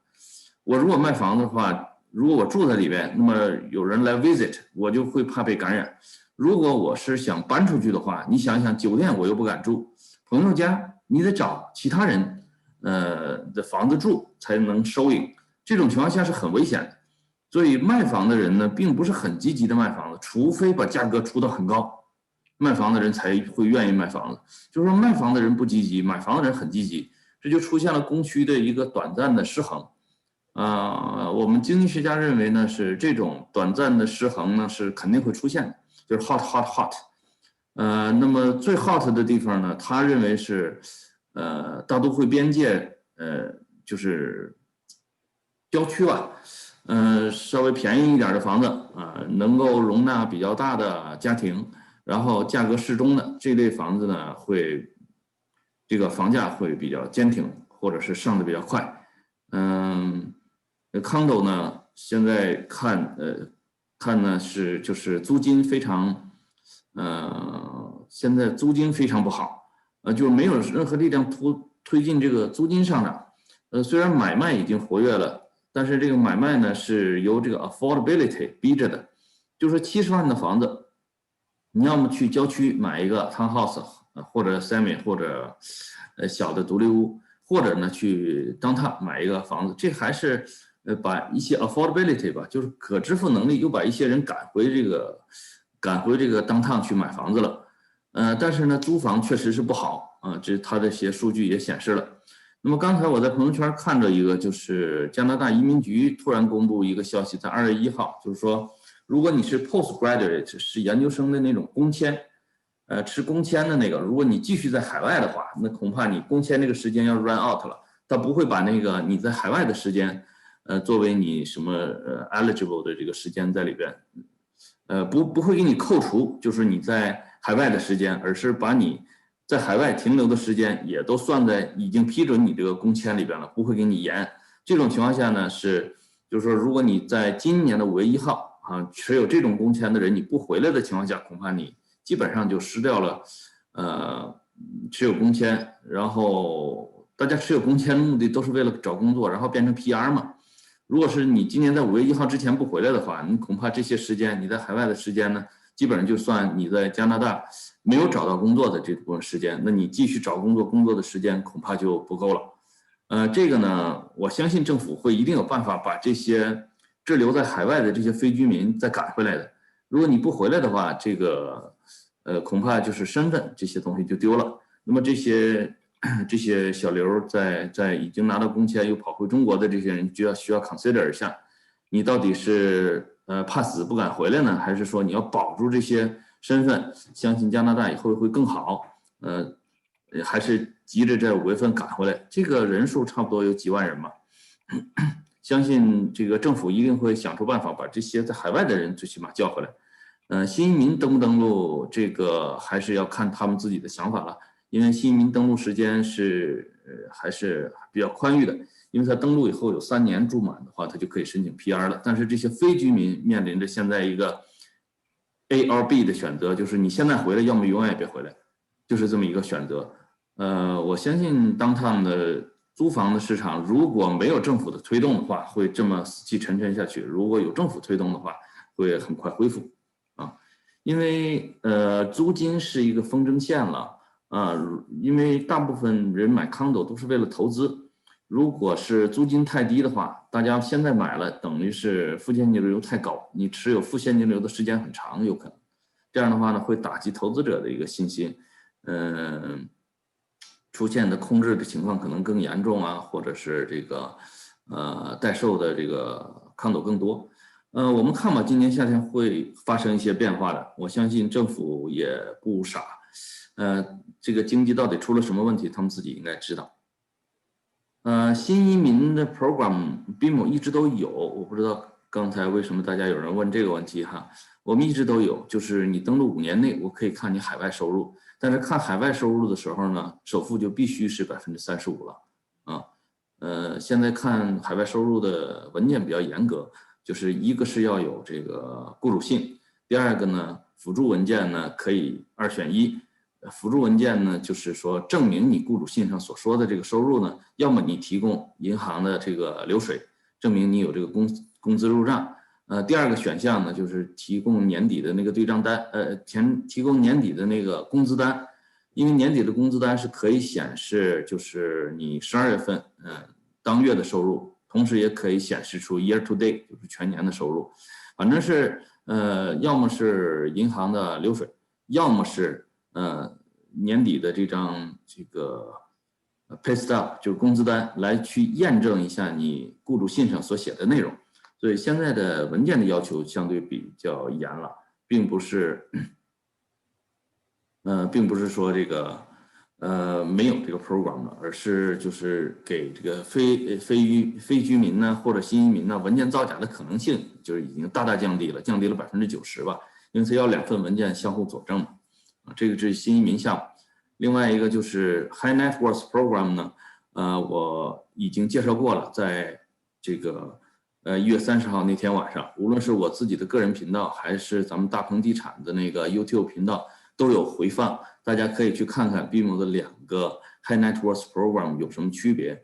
我如果卖房子的话，如果我住在里边，那么有人来 visit， 我就会怕被感染。如果我是想搬出去的话，你想想，酒店我又不敢住，朋友家你得找其他人的房子住才能收益，这种情况下是很危险的。所以卖房的人呢，并不是很积极的卖房子，除非把价格出到很高。卖房的人才会愿意卖房子，就是说卖房的人不积极，买房的人很积极，这就出现了供需的一个短暂的失衡。我们经济学家认为呢，是这种短暂的失衡呢是肯定会出现的，就是 hot。那么最 hot 的地方呢，他认为是大都会边界，就是郊区吧，稍微便宜一点的房子能够容纳比较大的家庭。然后价格适中的这类房子呢，这个房价会比较坚挺，或者是上的比较快。condo 呢，现在看呢就是租金非常，现在租金非常不好，就是没有任何力量推进这个租金上涨。虽然买卖已经活跃了，但是这个买卖呢是由这个 affordability 逼着的，就是70万的房子。你要么去郊区买一个 townhouse 或者 semi 或者小的独立屋，或者呢去 downtown 买一个房子，这还是把一些 affordability 吧，就是可支付能力，又把一些人赶回这个 downtown 去买房子了。但是呢租房确实是不好这它的些数据也显示了。那么刚才我在朋友圈看着一个，就是加拿大移民局突然公布一个消息，在2月1号，就是说，如果你是 postgraduate 是研究生的那种工签，持工签的那个，如果你继续在海外的话，那恐怕你工签那个时间要 run out 了，他不会把那个你在海外的时间，作为你什么eligible 的这个时间在里边，不会给你扣除，就是你在海外的时间，而是把你在海外停留的时间也都算在已经批准你这个工签里边了，不会给你延。这种情况下呢，就是说，如果你在今年的5月1号。持有这种工签的人，你不回来的情况下，恐怕你基本上就失掉了，持有工签。然后大家持有工签的目的都是为了找工作，然后变成 PR 嘛。如果是你今年在5月1号之前不回来的话，你恐怕这些时间你在海外的时间呢，基本上就算你在加拿大没有找到工作的这部分时间，那你继续找工作的时间恐怕就不够了。这个呢，我相信政府会一定有办法把这些滞留在海外的这些非居民再赶回来的。如果你不回来的话，这个恐怕就是身份这些东西就丢了。那么这些这些小刘在已经拿到工签又跑回中国的这些人，就需要 consider 一下，你到底是怕死不敢回来呢，还是说你要保住这些身份，相信加拿大以后会更好？还是急着在5月份赶回来？这个人数差不多有几万人嘛，相信这个政府一定会想出办法把这些在海外的人最起码叫回来。新移民登不登陆，这个还是要看他们自己的想法了。因为新移民登陆时间是还是比较宽裕的，因为他登陆以后有3年住满的话，他就可以申请 PR 了。但是这些非居民面临着现在一个 A or B 的选择，就是你现在回来，要么永远也别回来，就是这么一个选择。我相信当他们的租房的市场如果没有政府的推动的话，会这么死气沉沉下去；如果有政府推动的话，会很快恢复啊。因为租金是一个风筝线了。因为大部分人买 condo 都是为了投资，如果是租金太低的话，大家现在买了，等于是负现金流太高，你持有负现金流的时间很长，有可能这样的话呢，会打击投资者的一个信心，出现的空置的情况可能更严重啊，或者是这个待售的这个 condo 更多。我们看吧，今年夏天会发生一些变化的，我相信政府也不傻。这个经济到底出了什么问题，他们自己应该知道。新移民的 program BMO 一直都有，我不知道刚才为什么大家有人问这个问题哈，我们一直都有，就是你登录5年内，我可以看你海外收入，但是看海外收入的时候呢，首付就必须是35%了啊。现在看海外收入的文件比较严格，就是一个是要有这个雇主信，第二个呢，辅助文件呢可以2选1。辅助文件呢，就是说证明你雇主信上所说的这个收入呢，要么你提供银行的这个流水，证明你有这个工资入账。第二个选项呢，就是提供年底的那个对账单，提供年底的那个工资单，因为年底的工资单是可以显示就是你12月份当月的收入，同时也可以显示出 year to date 就是全年的收入，反正是要么是银行的流水，要么是年底的这张这个 pay stub 就是工资单来去验证一下你雇主信上所写的内容，所以现在的文件的要求相对比较严了，并不是说这个没有这个 program 了，而是就是给这个非居民呢或者新移民呢文件造假的可能性就是已经大大降低了90%吧，因为它要2份文件相互佐证嘛。这个是新移民项目，另外一个就是 High Net Worth Program 呢，我已经介绍过了，在这个1月30号那天晚上，无论是我自己的个人频道，还是咱们大鹏地产的那个 YouTube 频道，都有回放，大家可以去看看 BMO 的2个 High Net Worth Program 有什么区别，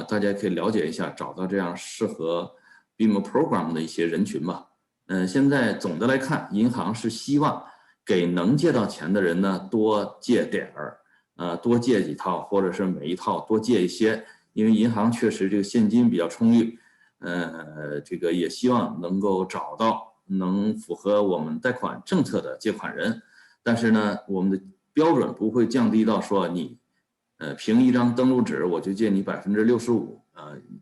大家可以了解一下，找到这样适合 BMO Program 的一些人群吧。现在总的来看，银行是希望给能借到钱的人呢多借点儿，多借几套，或者是每一套多借一些，因为银行确实这个现金比较充裕，这个也希望能够找到能符合我们贷款政策的借款人，但是呢，我们的标准不会降低到说你，凭一张登录纸我就借你65%，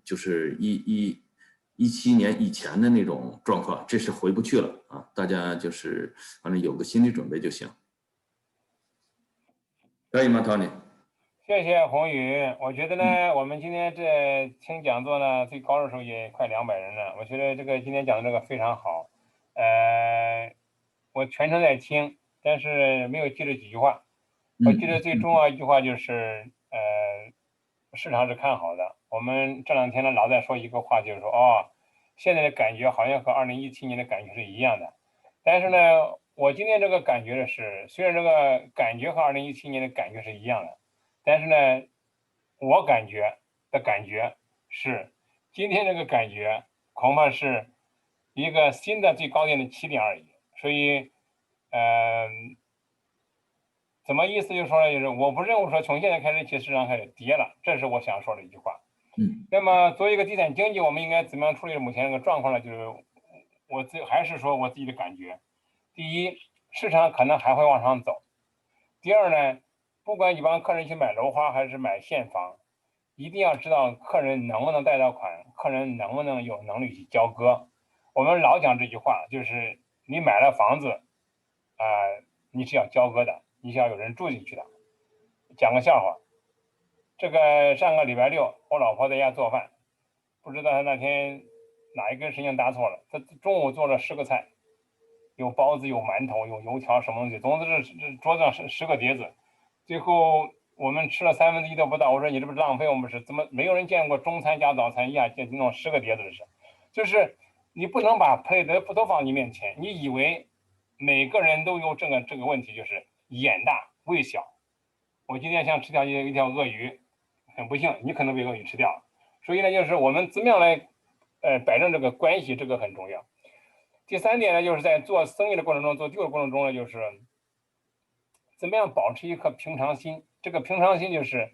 就是17年以前的那种状况，这是回不去了啊！大家就是反正有个心理准备就行。可以吗 ，Tony？ 谢谢宏宇。我觉得呢，我们今天这听讲座呢，最高的时候也快200人了。我觉得这个今天讲的这个非常好。我全程在听，但是没有记住几句话。我记得最重要一句话就是，市场是看好的。我们这2天呢，老在说一个话，就是说，现在的感觉好像和2017年的感觉是一样的。但是呢，我今天这个感觉的是，虽然这个感觉和2017年的感觉是一样的，但是呢，我感觉是，今天这个感觉恐怕是一个新的最高点的起点而已。所以，怎么意思就是说呢，就是我不认为说从现在开始起市场开始跌了，这是我想说的一句话。那么作为一个地产经济，我们应该怎么样处理目前这个状况呢？就是还是说我自己的感觉，第一，市场可能还会往上走；第二呢，不管你帮客人去买楼花还是买现房，一定要知道客人能不能贷到款，客人能不能有能力去交割。我们老讲这句话，就是你买了房子，你是要交割的，你是要有人住进去的。讲个笑话，这个上个礼拜六，我老婆在家做饭，不知道她那天哪一根神经搭错了，她中午做了10个菜，有包子，有馒头，有油条，什么东西，总之是桌子上10个碟子，最后我们吃了1/3都不到。我说你这不是浪费我们吃？怎么没有人见过中餐加早餐一下就弄10个碟子的事？就是你不能把 plate 都放你面前，你以为每个人都有这个问题，就是眼大胃小。我今天想吃一条鳄鱼，很不幸你可能被鳄鱼吃掉了。所以呢，就是我们怎么样来摆正这个关系，这个很重要。第3点呢，就是在做生意的过程中，做deal的过程中呢，就是怎么样保持一颗平常心。这个平常心就是，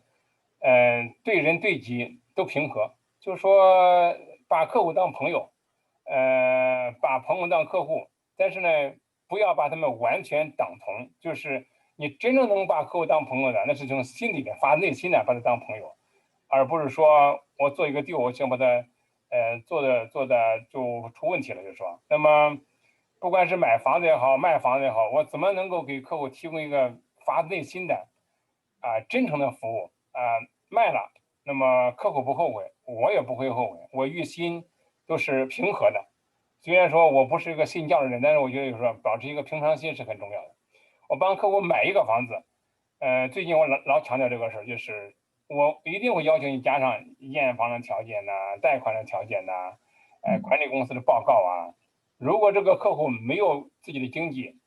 对人对己都平和，就是说把客户当朋友，把朋友当客户，但是呢，不要把他们完全等同。就是你真正能把客户当朋友的，那是从心里面发内心的把他当朋友，而不是说我做一个deal，我想把他做的就出问题了，就是说，那么不管是买房子也好，卖房子也好，我怎么能够给客户提供一个发自内心的真诚的服务卖了，那么客户不后悔，我也不会后悔，我内心都是平和的。虽然说我不是一个信教的人，但是我觉得就是说保持一个平常心是很重要的。我帮客户买一个房子，最近我老强调这个事儿，就是我一定会要求你加上验房的条件呐、贷款的条件呐、管理公司的报告啊。如果这个客户没有自己的经济，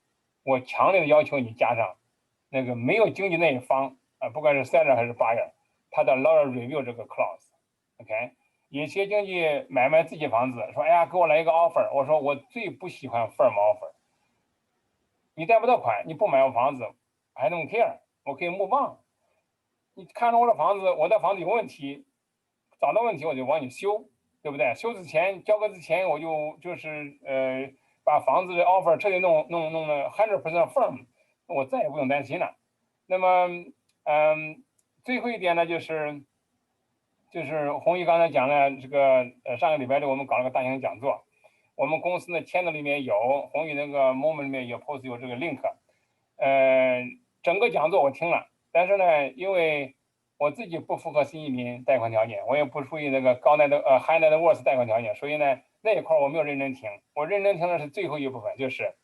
我强烈的要求你加上那个没有经济那一方不管是seller还是buyer，他的 lawyer review 这个 clause。OK， 有些经济买卖自己房子，说哎呀给我来一个 offer， 我说我最不喜欢 firm offer。你贷不到款，你不买我房子 ，I don't care， 我可以move on。你看着我的房子，我的房子有问题，找到问题我就往你修，对不对？修之前交割之前，我就是把房子的 offer 彻底弄了100% firm， 我再也不用担心了。那么最后一点呢，就是弘毅刚才讲了这个上个礼拜六我们搞了个大型讲座，我们公司的签的里面有弘毅那个 moment 里面有 post 有这个 link， 整个讲座我听了。但是呢，因为我自己不符合新移民贷款条件，我也不属于那个high net worth 贷款条件，所以呢那一块我没有认真听。我认真听的是最后一部分，就是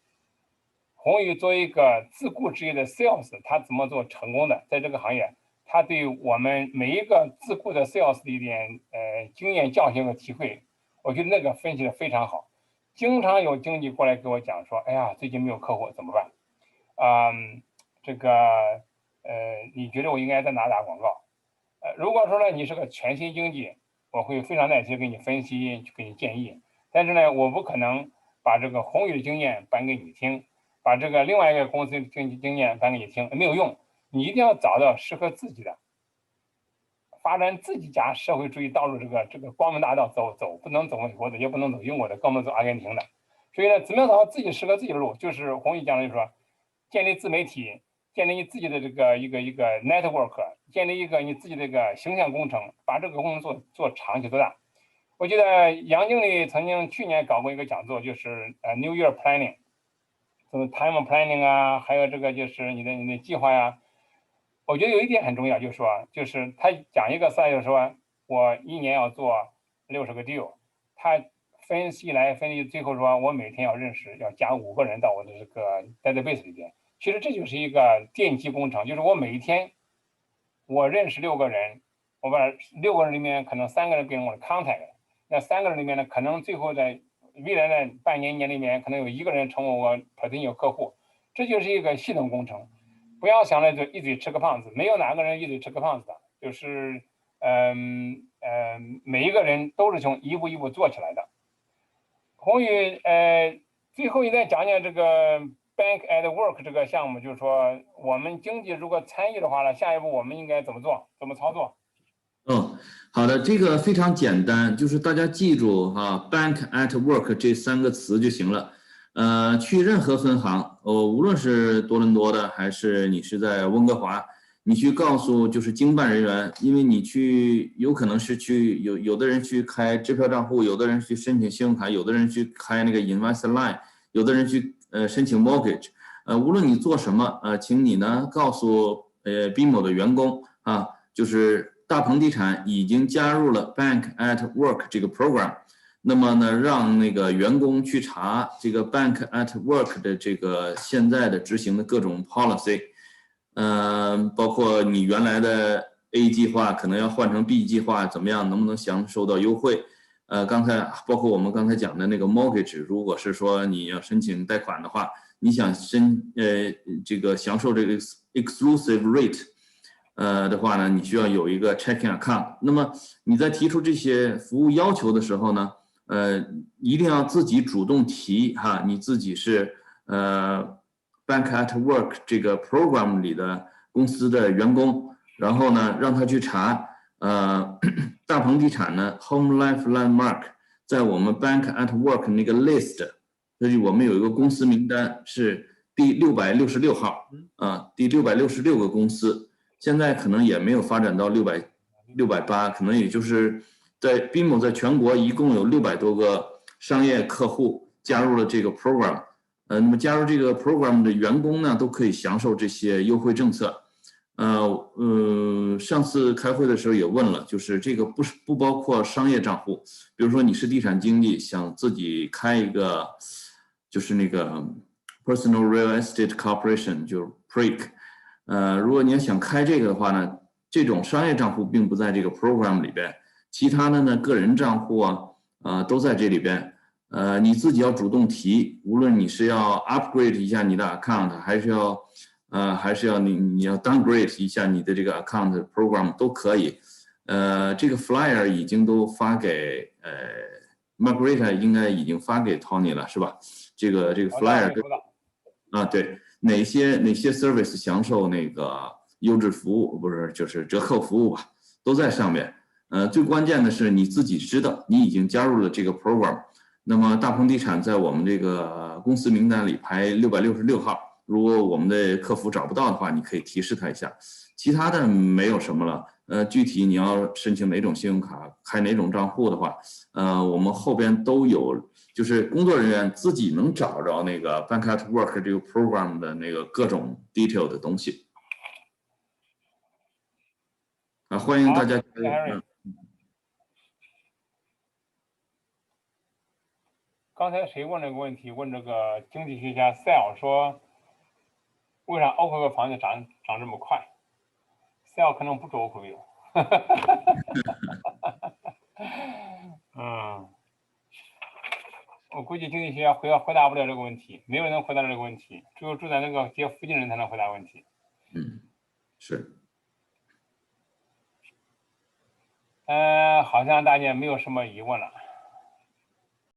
弘毅作为一个自雇职业的 sales， 他怎么做成功的，在这个行业，他对我们每一个自雇的 sales 的一点经验教训和体会，我觉得那个分析的非常好。经常有经纪过来给我讲说，哎呀，最近没有客户怎么办？这个你觉得我应该在哪打广告？如果说呢你是个全新经纪，我会非常耐心给你分析，去给你建议。但是呢，我不可能把这个弘毅的经验搬给你听，把这个另外一个公司的经验搬给你听，没有用。你一定要找到适合自己的，发展自己家社会主义道路这个光明大道走，不能走美国的，也不能走英国的，更不能走阿根廷的。所以呢，怎么样找到自己适合自己的路？就是弘毅讲的，就是说建立自媒体。建立你自己的这个一个 network， 建立一个你自己的一个形象工程，把这个工程做长期做大。我记得杨经理曾经去年搞过一个讲座，就是New Year Planning， 就是 Time Planning 啊，还有这个就是你的计划呀。我觉得有一点很重要，就是说，就是他讲一个赛，就是说我1年要做60个 deal， 他分析来分析，最后说我每天要加5个人到我的这个 database 里边。其实这就是一个奠基工程，就是我每一天我认识6个人，我把6个人里面可能3个人变成我的 contact， 那3个人里面呢，可能最后在未来的半年、1年里面，可能有1个人成为我 potential 客户，这就是一个系统工程。不要想着就一嘴吃个胖子，没有哪个人一嘴吃个胖子的，就是每一个人都是从一步一步做起来的。弘毅最后你再讲讲这个Bank at Work 这个项目，就是说我们经济如果参与的话呢，下一步我们应该怎么做，怎么操作？好的，这个非常简单，就是大家记住Bank at Work 这3个词就行了。去任何分行，无论是多伦多的还是你是在温哥华，你去告诉就是经办人员，因为你去有可能是去有的人去开支票账户，有的人去申请信用卡，有的人去开那个 invest line， 有的人去申请 mortgage， 无论你做什么，请你呢告诉BMO 的员工啊，就是大鹏地产已经加入了 Bank at Work 这个 program， 那么呢让那个员工去查这个 Bank at Work 的这个现在的执行的各种 policy。包括你原来的 A 计划可能要换成 B 计划，怎么样，能不能享受到优惠？刚才包括我们刚才讲的那个 mortgage， 如果是说你要申请贷款的话，你想这个享受这个 exclusive rate， 的话呢，你需要有一个 checking account。那么你在提出这些服务要求的时候呢，一定要自己主动提哈，你自己是Bank at Work 这个 program 里的公司的员工，然后呢，让他去查，大鹏地产呢 Home Life Landmark 在我们 Bank at Work 那个 list， 所以我们有一个公司名单是第666号第666个公司，现在可能也没有发展到680，可能也就是在 BMO 在全国一共有600多个商业客户加入了这个 program。那么加入这个 program 的员工呢，都可以享受这些优惠政策。上次开会的时候也问了，就是这个不包括商业账户，比如说你是地产经纪，想自己开一个，就是那个 Personal Real Estate Corporation， 就是 PREC。如果你要想开这个的话呢，这种商业账户并不在这个 program 里边，其他的呢，个人账户都在这里边。你自己要主动提，无论你是要 upgrade 一下你的 account， 还是要你要 downgrade 一下你的这个 account program 都可以。这个 flyer 已经都发给Margarita 应该已经发给 Tony 了，是吧？这个 flyer 对，哪些 service 享受那个优质服务，不是就是折扣服务吧，都在上面。最关键的是你自己知道你已经加入了这个 program。那么大鹏地产在我们这个公司名单里排666号，如果我们的客服找不到的话，你可以提示他一下。其他的没有什么了。具体你要申请哪种信用卡，开哪种账户的话，我们后边都有，就是工作人员自己能找着那个 Bank at Work 这个 program 的那个各种 detail 的东西。欢迎大家。刚才谁问了个问题？问这个经济学家 Sal 说，为啥欧克的房子涨这么快 ？Sal 可能不住欧克维。我估计经济学家回答不了这个问题，没有人能回答这个问题，只有住在那个街附近的人才能回答问题。是。好像大家没有什么疑问了。